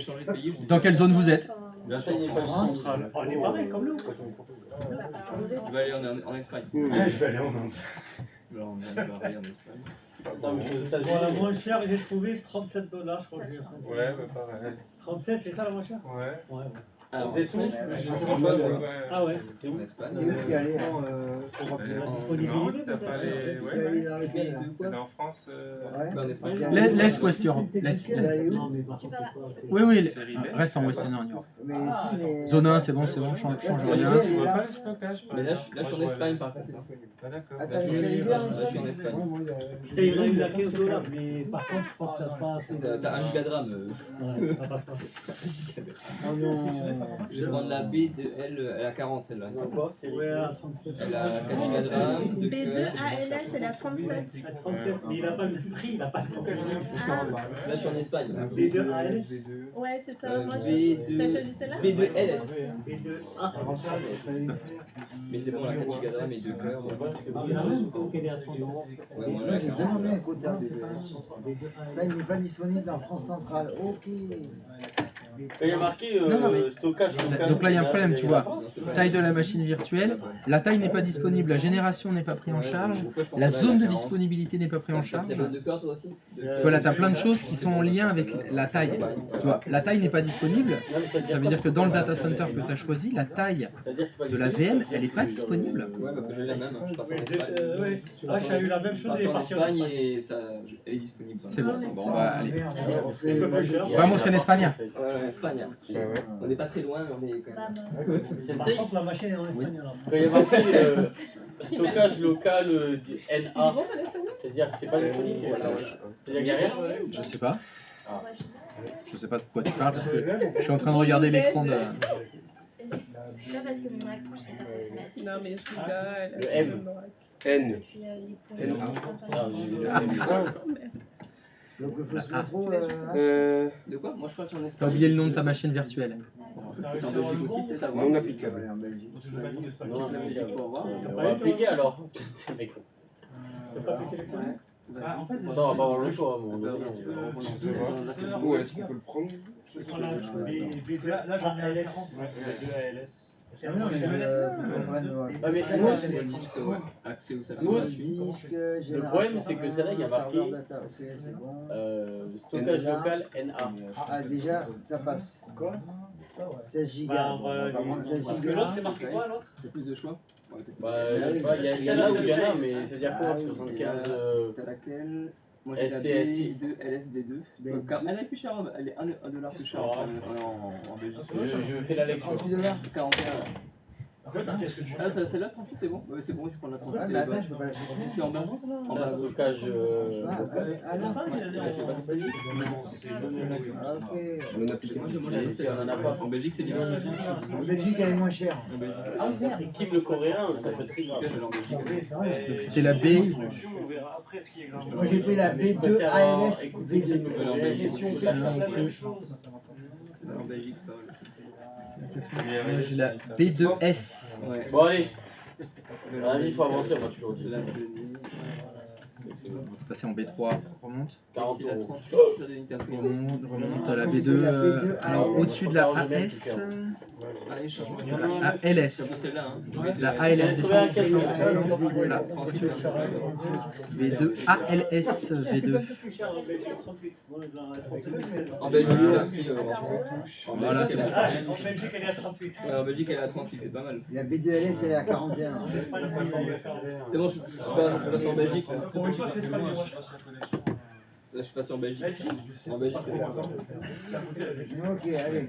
Dans quelle zone vous êtes? On est pareil comme nous. Tu vas aller en Espagne. Je vais aller en Inde. On va aller en Espagne. Bon, la moins chère que j'ai trouvé, 37 $, je crois que j'ai. Ouais, bah pareil. 37, c'est ça la moins chère? Ouais. Ouais. Alors, Vous êtes où? Ah ouais. T'es où? en Espagne. C'est eux qui allaient. T'as pas les. Qui Ouais. allaient dans lequel là? T'es en France. Bah, en Espagne. L'Est, Ouest Europe. L'Est. Non, mais par contre, c'est pas. Oui, oui, Série B. reste en Western Europe. Mais si, mais. Zone 1, c'est bon, change c'est rien. bien. Tu vois pas le stockage par Mais là, exemple je suis en Espagne par contre. Ah d'accord. Attends, Là, je c'est suis bien, là, je suis en Espagne. Il y en a eu la 15 $, mais par contre, je pense que t'as pas assez. T'as 1 giga de RAM. Ouais, ça passe pas. Oh non. Je vais prendre la B de L, elle a 40 celle-là. Ouais, à 37. Elle a 4 giga de RAM. B2 ALS, elle est à 37. À 37, mais il a pas le prix, il a pas le prix. Là, je suis en Espagne. B2 ALS. Ouais, c'est ça. Moi, B2 t'as choisi celle-là? B2 LS. B2 ALS. Mais c'est bon, elle a 4 giga de RAM et 2 cœurs. C'est la même chose qu'elle est à 37. Ouais, moi, Moi, j'ai demandé un quota B2. Là, il n'est pas disponible en France centrale. Ok. Il y a marqué Non, mais- stockage local. Donc là, il y a un problème, tu vois. Taille de la machine virtuelle, la taille n'est pas disponible, la génération n'est pas prise en charge, la zone de disponibilité n'est pas prise en charge. T'as 22 cœurs toi aussi? Voilà, tu as plein de choses qui sont en lien avec la taille. Tu vois, la taille n'est pas disponible, ça veut dire que dans le data center que tu as choisi, la taille de la VM, elle n'est pas disponible. Ouais, bah, j'ai la même, je passe en Espagne. Ouais. Ah, j'ai eu la même chose, Je elle est pars en partie en Espagne Espagne. et ça, elle est disponible. C'est bon, bon, bah allez. Un peu plus cher. Vraiment, c'est un Espagnol. Ouais, Espagne. On n'est pas très loin, mais on est quand même. Par contre, la machine est en espagnol. Quand il y a marqué stockage local NA, c'est-à-dire que c'est pas disponible. C'est-à-dire qu'il n'y a rien. Je sais pas. Je sais pas de quoi tu parles parce que je suis en train de regarder l'écran de. C'est pas parce que mon accent est pas facile. Non, mais je rigole. Le M. N. Depuis les Non, j'ai vu le Ah. M. Donc, il faut se mettre trop. De quoi? Moi je passe en Espagne. T'as oublié le nom de ta machine virtuelle. En Belgique aussi, peut-être à voir. Non applicable. En Belgique. Non, Pour voir. on va appliquer alors. C'est mec. T'as pas pu sélectionner? Ça, on va pas avoir le choix, mon gars. Où est-ce qu'on peut le prendre? B2 là, j'en ai un écran. B2 ALS. Ah, mais Nous, Accès au le problème, c'est que celle-là, il y a marqué stockage local NA. Ah, déjà, ça passe. Quoi? 16 gigas. On va prendre 16 Parce que gigas. l'autre, c'est marqué quoi l'autre? T'as plus de choix? Bah, je sais pas, il y a celle-là où il y en a, mais c'est-à-dire quoi? Ah, oui. 75. T'as laquelle? Moi j'ai la SCSI. B2 LSD2. Car elle est plus chère, elle est 1 dollar plus chère en Belgique. Je fais la lecture. 41 là. En fait, qu'est-ce que tu fais? Ah, celle-là, 38, c'est bon? Ouais, c'est bon, je prends la 38. Ouais, mais attends, je peux pas la supprimer. C'est en bas. En bas. Stockage local. Ah non. C'est pas disponible. Ah, ok. Non applicable. Moi j'ai on en a pas. En Belgique, c'est bien. En Belgique, elle est moins chère. En Belgique. Ah merde, Kim le coréen, ça fait très grave. Je l'ai en Belgique. Donc c'était la B. On verra après ce qui est grave. Moi, j'ai pris la B2 ALS V2. En Belgique, Ah, en Belgique, c'est pas mal. Moi, j'ai la B2S. Ouais. Bon, allez. Il faut avancer, on va toujours dire. La de Nice. On va passer en B3. Remonte. 40 Ici, la euros. 38, ça donne une carte. Remonte à la B2. Alors au-dessus de la AS. Allez, change-moi. La ALS. Celle-là, hein. La ALS descend. Là, au-dessus. V2 ALS V2. En Belgique, là aussi. Voilà, c'est bon. En Belgique, elle est à 38. Ouais, en Belgique, elle est à 38, c'est pas mal. La B2LS, elle est à 41. C'est bon, je passe en Belgique. Là, je passe en Belgique. En Belgique. Ok, allez.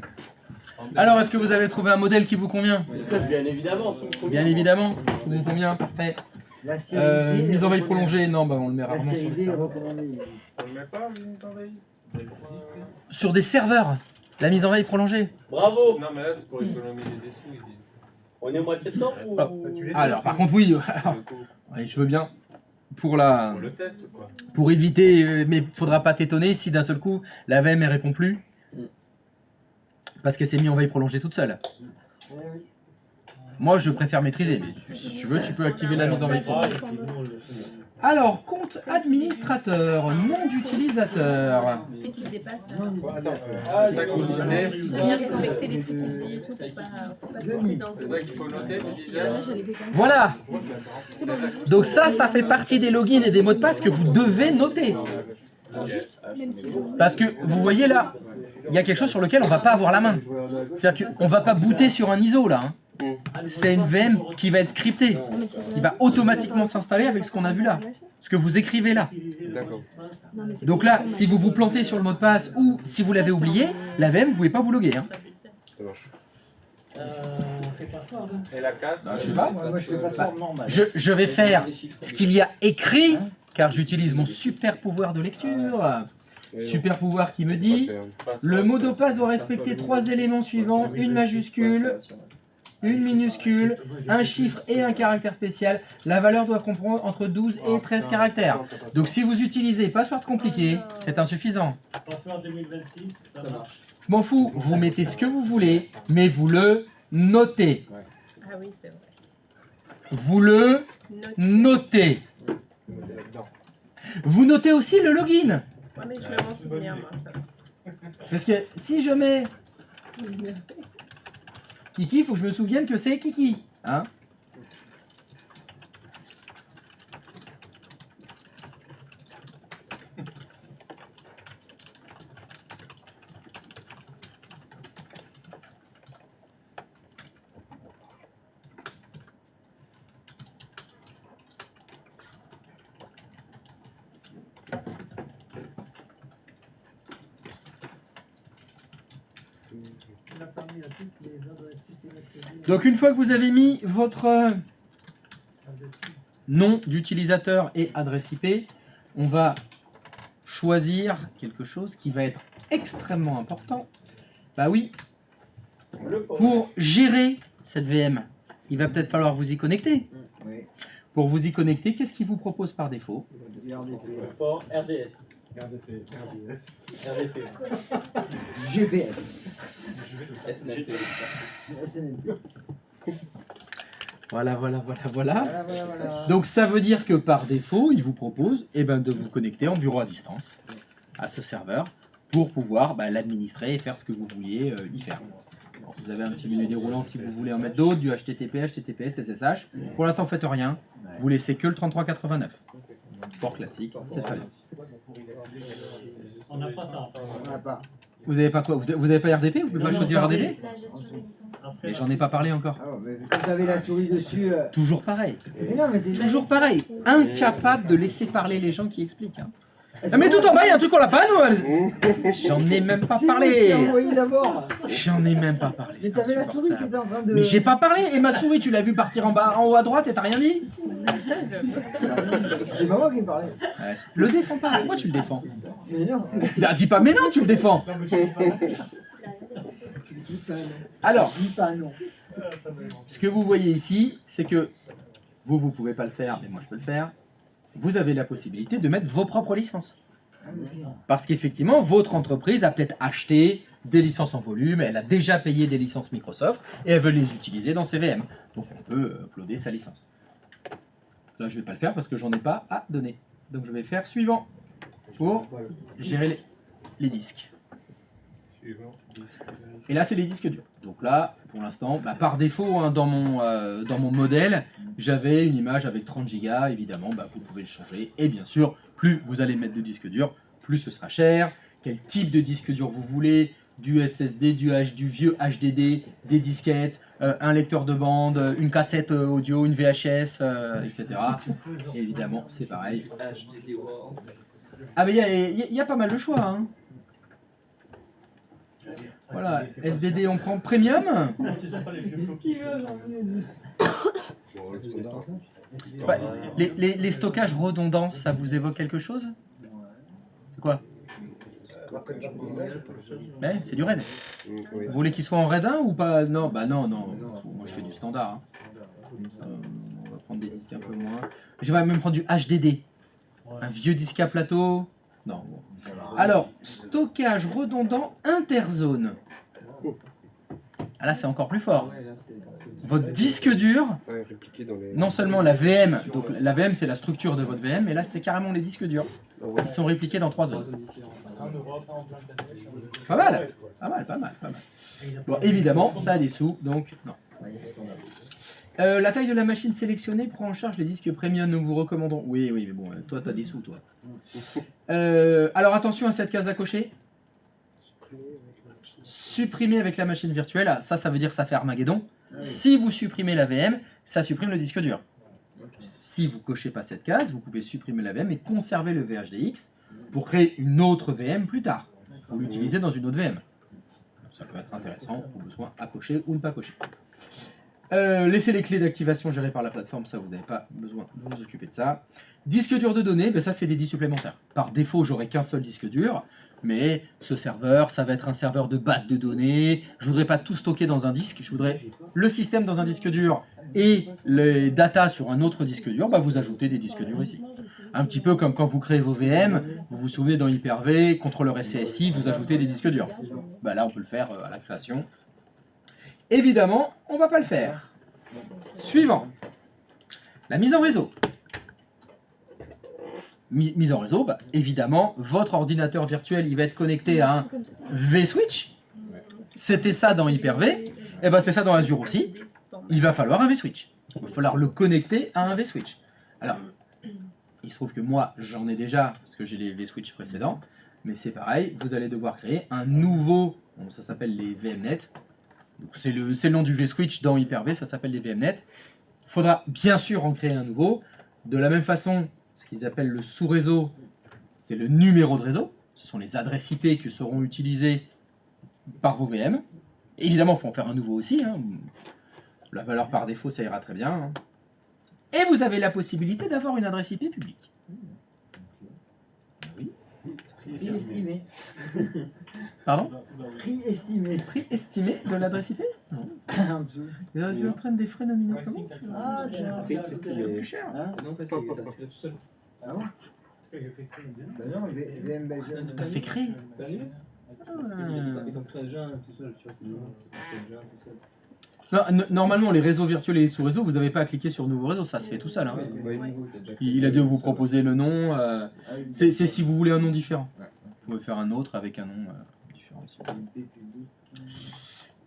Alors, est-ce que vous avez trouvé un modèle qui vous convient? Bien évidemment, tout convient. Bien évidemment, tout vous convient, parfait. La série D. Mise en veille prolongée, non, bah on le met La rarement série sur D les est serveurs. recommandée. On le met pas, mise en veille? Sur des serveurs, la mise en veille prolongée. Bravo. Non, mais là, c'est pour économiser des sous. Ils disent. On est au mois de septembre ou... Alors, par contre, oui, alors, ouais, je veux bien. Pour le test, quoi. pour éviter, mais faudra pas t'étonner si d'un seul coup la VM elle répond plus, parce qu'elle s'est mise en veille prolongée toute seule. Moi, je préfère maîtriser, mais si tu veux, tu peux activer la mise en veille prolongée. Alors, compte administrateur, nom d'utilisateur. C'est qu'il dépasse. Ah, Il faut bien respecter les trucs qu'il dit et tout. Faut pas tomber dans C'est ça qu'il faut noter, tu disais. Voilà. Donc ça fait partie des logins et des mots de passe que vous devez noter. Même si je... Parce que vous voyez là, il y a quelque chose sur lequel on va pas avoir la main. C'est-à-dire qu'on va pas booter sur un ISO là. Hein. C'est une VM qui va être scriptée, qui va automatiquement s'installer avec ce qu'on a vu là, ce que vous écrivez là. Donc là, si vous vous plantez sur le mot de passe ou si vous l'avez oublié, la VM, vous pouvez pas vous loguer. Hein. Et la casse Je sais pas. Moi, je fais passeport normal. Je vais faire ce qu'il y a écrit, car j'utilise mon super pouvoir de lecture. Super pouvoir qui me dit le mot de passe doit respecter 3 éléments suivants, une majuscule, une minuscule, un chiffre et un caractère spécial. La valeur doit comprendre entre 12 et 13 caractères. Donc si vous utilisez password compliqué, c'est insuffisant. Passeport 2026, ça marche. Je m'en fous, vous mettez ce que vous voulez, mais vous le notez. Ah oui, c'est vrai. Vous le notez. Vous notez aussi le login. Ouais, mais je vais m'en souvenir, moi. Ça. Parce que si je mets Kiki, il faut que je me souvienne que c'est Kiki. Hein? Donc une fois que vous avez mis votre nom d'utilisateur et adresse IP, on va choisir quelque chose qui va être extrêmement important. Bah oui, pour gérer cette VM, il va peut-être falloir vous y connecter. Pour vous y connecter, qu'est-ce qu'il vous propose par défaut? Port RDS. RDP. RDP. GPS. SNP. SNP. Voilà. Donc ça veut dire que par défaut, il vous propose de vous connecter en bureau à distance à ce serveur pour pouvoir l'administrer et faire ce que vous vouliez y faire. Alors, vous avez un petit menu déroulant si vous voulez en mettre d'autres, du HTTP, HTTPS, SSH. Pour l'instant, vous faites rien. Vous laissez que le 3389. Port classique, c'est très bien. On n'a pas ça. On n'a pas. Vous n'avez pas quoi? Vous n'avez pas RDP? Vous pouvez pas choisir RDP? Mais j'en ai pas parlé encore. Ah ouais, mais quand tu avais la souris dessus. Toujours pareil. Mais non, mais Toujours pareil. Incapable de laisser parler les gens qui expliquent. Hein. Ah, mais tout en bas, il y a un truc qu'on n'a pas, nous. J'en ai même pas parlé. J'en ai même pas parlé. Mais t'avais la souris qui était en train de. Mais j'ai pas parlé. Et ma souris, tu l'as vu partir en bas, en haut à droite et t'as rien dit? C'est pas moi qui parlais. Le défends pas. Pourquoi tu le défends? Mais non. Ah, dis pas mais non, tu le défends. Alors, ce que vous voyez ici, c'est que vous pouvez pas le faire, mais moi je peux le faire. Vous avez la possibilité de mettre vos propres licences. Parce qu'effectivement, votre entreprise a peut-être acheté des licences en volume, elle a déjà payé des licences Microsoft et elle veut les utiliser dans ses VM. Donc on peut uploader sa licence. Là, je ne vais pas le faire parce que j'en ai pas à donner. Donc je vais faire suivant pour gérer les disques. Et là, c'est les disques durs. Donc là, pour l'instant, par défaut, hein, dans mon modèle, j'avais une image avec 30 Go. Évidemment, vous pouvez le changer. Et bien sûr, plus vous allez mettre de disque dur, plus ce sera cher. Quel type de disque dur vous voulez? Du SSD, du vieux HDD, des disquettes, un lecteur de bande, une cassette audio, une VHS, etc. Et évidemment, c'est pareil. Ah, mais il y a pas mal de choix. Hein. Voilà, SDD, on prend Premium. Les stockages redondants, ça vous évoque quelque chose? C'est quoi? Ouais, c'est du RAID. Vous voulez qu'il soit en RAID 1 ou pas? Non, non. Moi je fais du standard. Hein. On va prendre des disques un peu moins. Je vais même prendre du HDD. Un vieux disque à plateau. Non. Alors, stockage redondant interzone. Ah là, c'est encore plus fort. Votre disque dur, non seulement la VM, donc la VM c'est la structure de votre VM, mais là c'est carrément les disques durs. Ils sont répliqués dans 3 zones. Pas mal. Bon, évidemment, ça a des sous, donc non. La taille de la machine sélectionnée prend en charge les disques premium, nous vous recommandons. Oui, mais bon, toi, t'as des sous, toi. Alors attention à cette case à cocher. Supprimer avec la machine virtuelle, ça veut dire que ça fait Armageddon. Si vous supprimez la VM, ça supprime le disque dur. Si vous cochez pas cette case, vous pouvez supprimer la VM et conserver le VHDX pour créer une autre VM plus tard, ou l'utiliser dans une autre VM. Ça peut être intéressant au besoin à cocher ou ne pas cocher. Laissez les clés d'activation gérées par la plateforme, ça vous n'avez pas besoin de vous occuper de ça. Disque dur de données, ben ça c'est des 10 supplémentaires. Par défaut, j'aurai qu'un seul disque dur, mais ce serveur, ça va être un serveur de base de données. Je voudrais pas tout stocker dans un disque, je voudrais le système dans un disque dur et les data sur un autre disque dur, bah vous ajoutez des disques durs ici. Un petit peu comme quand vous créez vos VM, vous vous souvenez dans Hyper-V, contrôleur SCSI, vous ajoutez des disques durs. Bah là on peut le faire à la création. Évidemment, on ne va pas le faire. Suivant. La mise en réseau. Mise en réseau, bah, évidemment, votre ordinateur virtuel, il va être connecté à un vSwitch. C'était ça dans Hyper-V. Et ben c'est ça dans Azure aussi. Il va falloir un vSwitch. Il va falloir le connecter à un vSwitch. Alors, il se trouve que moi, j'en ai déjà, parce que j'ai les vSwitch précédents. Mais c'est pareil, vous allez devoir créer un nouveau, bon, ça s'appelle les VMNet. C'est le nom du vSwitch dans Hyper-V, ça s'appelle les VMNet. Il faudra bien sûr en créer un nouveau. De la même façon, ce qu'ils appellent le sous-réseau, c'est le numéro de réseau. Ce sont les adresses IP qui seront utilisées par vos VM. Évidemment, il faut en faire un nouveau aussi. Hein. La valeur par défaut, ça ira très bien. Hein. Et vous avez la possibilité d'avoir une adresse IP publique. Oui. Prix estimé. Pardon? Prix estimé. Prix estimé de l'adresse IP? Non. En dessous. Il entraîne des frais nominaux. Ah, tiens. Plus cher. Non, en fait, ça fait tout seul. Ah bon? Ben non, VM Belgium. T'as fait créer. Ils t'ont créé déjà tout seul, tu vois, c'est nouveau. Non, normalement, les réseaux virtuels et les sous-réseaux, vous n'avez pas à cliquer sur nouveau réseau, ça se fait tout seul. Hein. Il a dû vous proposer le nom. C'est si vous voulez un nom différent. Vous pouvez faire un autre avec un nom différent.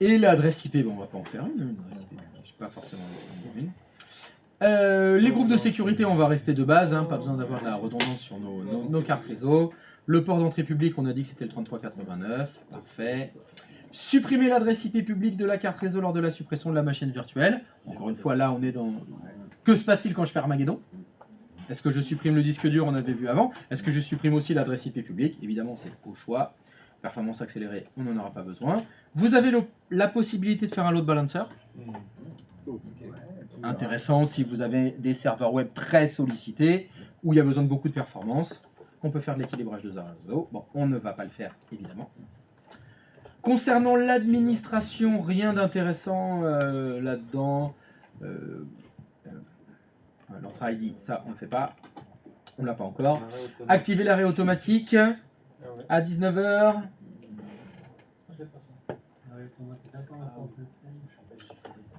Et l'adresse IP, bon, on va pas en faire une. Adresse IP, je sais pas forcément une. Les groupes de sécurité, on va rester de base, hein, pas besoin d'avoir de la redondance sur nos cartes réseau. Le port d'entrée publique, on a dit que c'était le 3389, parfait. Supprimer l'adresse IP publique de la carte réseau lors de la suppression de la machine virtuelle. Encore une fois, là, on est dans... Que se passe-t-il quand je fais Armageddon? Est-ce que je supprime le disque dur, on avait vu avant? Est-ce que je supprime aussi l'adresse IP publique? Évidemment, c'est au choix. Performance accélérée, on n'en aura pas besoin. Vous avez la possibilité de faire un load balancer. Intéressant si vous avez des serveurs web très sollicités, où il y a besoin de beaucoup de performance. On peut faire de l'équilibrage de réseau. Bon, on ne va pas le faire, évidemment. Concernant l'administration, rien d'intéressant là-dedans. L'entrée ID, ça on ne le fait pas. On ne l'a pas encore. Activer l'arrêt automatique à 19h.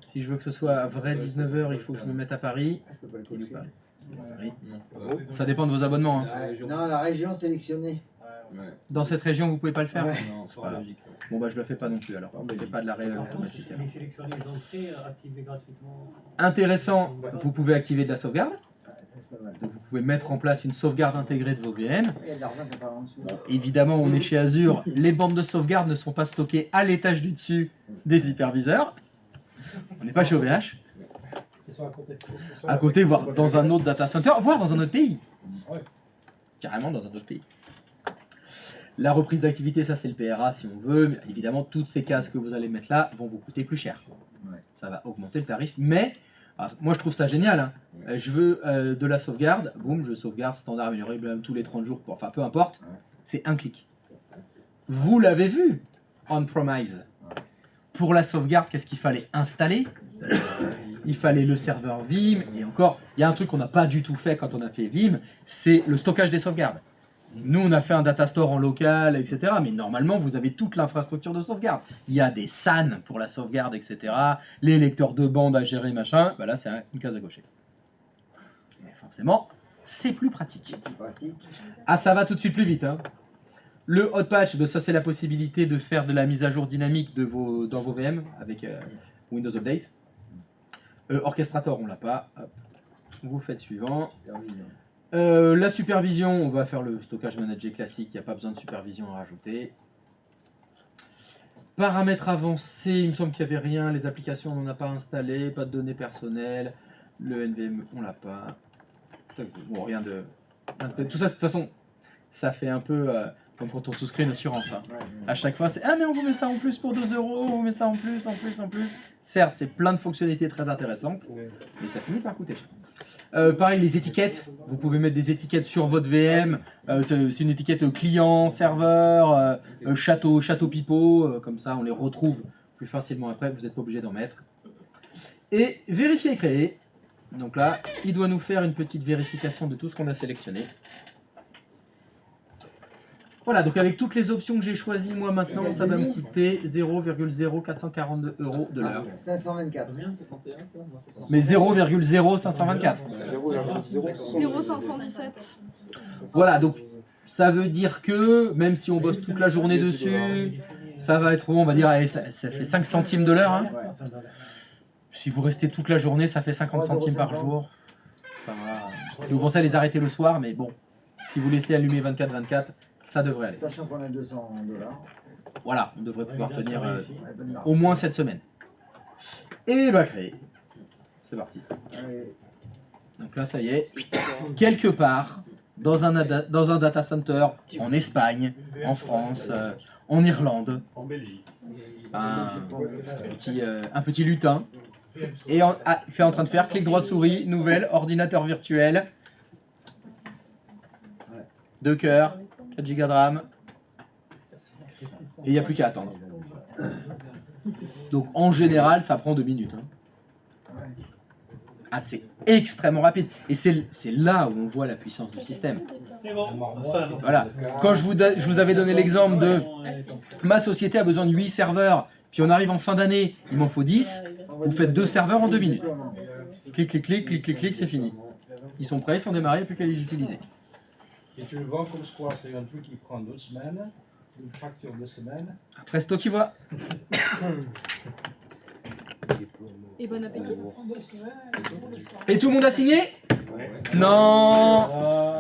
Si je veux que ce soit vrai 19h, il faut que je me mette à Paris. Oui. Ça dépend de vos abonnements. Hein. Non, la région sélectionnée. Dans cette région, vous pouvez pas le faire? Ouais. Non, c'est pas logique. Bon bah je le fais pas non plus alors. Je fais pas de l'arrêt automatique. Les sélectionner les entrées, activer gratuitement. Intéressant, vous pouvez activer de la sauvegarde. Donc vous pouvez mettre en place une sauvegarde intégrée de vos VM. Il y a de l'argent qui part en dessous. Évidemment, on est chez Azure. Les bandes de sauvegarde ne sont pas stockées à l'étage du dessus des hyperviseurs. On n'est pas chez OVH. À côté, voire dans un autre data center, voire dans un autre pays. Carrément dans un autre pays. La reprise d'activité, ça c'est le PRA si on veut. Mais évidemment, toutes ces cases que vous allez mettre là vont vous coûter plus cher. Ça va augmenter le tarif. Mais, moi je trouve ça génial. Hein. Je veux de la sauvegarde. Boum, je sauvegarde standard amélioré tous les 30 jours. Enfin, peu importe. C'est un clic. Vous l'avez vu, on-premise. Pour la sauvegarde, qu'est-ce qu'il fallait installer? Il fallait le serveur Vim. Et encore, il y a un truc qu'on n'a pas du tout fait quand on a fait Vim, c'est le stockage des sauvegardes. Nous, on a fait un data store en local, etc. Mais normalement, vous avez toute l'infrastructure de sauvegarde. Il y a des SAN pour la sauvegarde, etc. Les lecteurs de bande à gérer, machin. Bah là, c'est une case à gaucher. Mais forcément, c'est plus pratique. Ah, ça va tout de suite plus vite. Hein. Le hot patch, bah, ça c'est la possibilité de faire de la mise à jour dynamique de dans vos VM avec Windows Update. Orchestrator, on l'a pas. Hop. Vous faites suivant. La supervision, on va faire le stockage manager classique, il n'y a pas besoin de supervision à rajouter. Paramètres avancés, il me semble qu'il n'y avait rien, les applications on n'en a pas installé, pas de données personnelles, le NVMe on l'a pas. Bon, rien de... Tout ça, de toute façon, ça fait un peu comme quand on souscrit une assurance. Hein. À chaque fois, c'est « Ah mais on vous met ça en plus pour 2 €, on vous met ça en plus, en plus, en plus. » Certes, c'est plein de fonctionnalités très intéressantes, mais ça finit par coûter cher. Pareil, les étiquettes, vous pouvez mettre des étiquettes sur votre VM, c'est une étiquette client, serveur, château pipeau, comme ça on les retrouve plus facilement après, vous n'êtes pas obligé d'en mettre. Et vérifier et créer, donc là, il doit nous faire une petite vérification de tout ce qu'on a sélectionné. Voilà, donc avec toutes les options que j'ai choisies, moi maintenant, ça va me coûter 0,0442 € de l'heure. 524. Mais 0,0524. 0,517. Voilà, donc ça veut dire que même si on bosse toute la journée dessus, ça va être, on va dire, allez, ça fait 5 centimes de l'heure. Hein. Si vous restez toute la journée, ça fait 50 centimes par jour. Ça va. Si vous pensez à les arrêter le soir, mais bon, si vous laissez allumer 24/24, ça devrait aller. Sachant qu'on a 200 $. Voilà, on devrait pouvoir tenir au moins cette semaine. Et bah créer. C'est parti. Donc là, ça y est, quelque part, dans un data center, en Espagne, en France, en Irlande, en Belgique, un petit lutin, et fait en train de faire clic droit de souris, nouvelle, ordinateur virtuel, 2 cœurs, 4 Go de RAM, et il n'y a plus qu'à attendre. Donc en général, ça prend 2 minutes. Hein. Ah, c'est extrêmement rapide. Et c'est là où on voit la puissance du système. Voilà. Quand je vous avais donné l'exemple de ma société a besoin de 8 serveurs, puis on arrive en fin d'année, il m'en faut 10, vous faites 2 serveurs en 2 minutes. Clic, clic, clic, clic, clic, clic, c'est fini. Ils sont prêts, ils sont démarrés, il n'y a plus qu'à les utiliser. Et tu le vends comme quoi? C'est un truc qui prend 2 semaines, une facture de semaine. Après, c'est toi qui vois. Et bon appétit. Et tout le monde a signé? Non.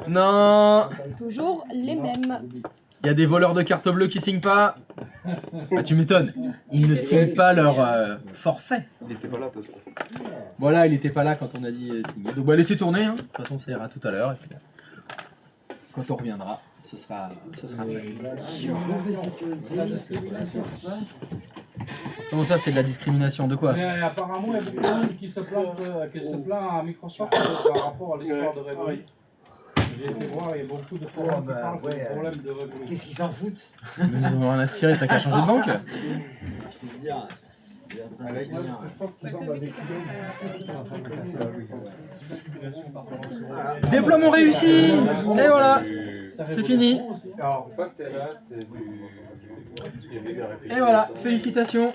Non. Toujours les mêmes. Il y a des voleurs de carte bleue qui signent pas. Ah, tu m'étonnes. Ils ne signent pas leur forfait. Il était pas là, de toute façon. Voilà, il n'était pas là quand on a dit signer. Donc, bah, laissez tourner. Hein. De toute façon, ça ira tout à l'heure. Et puis, quand on reviendra, ce sera fait. Comment ça, c'est de la discrimination? De quoi? Mais apparemment, il y a beaucoup de monde qui se plaint à Microsoft par rapport à l'histoire de Revolut. J'ai été voir, il y a beaucoup de forums qui parlent du problème de Revolut. Qu'est-ce qu'ils s'en foutent? Mais ils ont rien à cirer, t'as qu'à changer de banque. Je peux te dire. Je pense qu'ils vendent avec Déploiement réussi. Et voilà. C'est fini. Alors, pas que t'es là, c'est du... Et voilà, félicitations.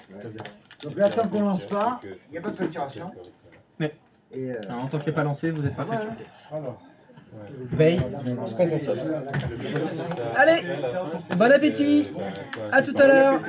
Donc là, tant qu'on lance pas, il n'y a pas de facturation. Mais en tant qu'il n'est pas lancé, vous n'êtes pas facturé. Alors, paye ce qu'on consomme. Allez, bon appétit. À tout à l'heure.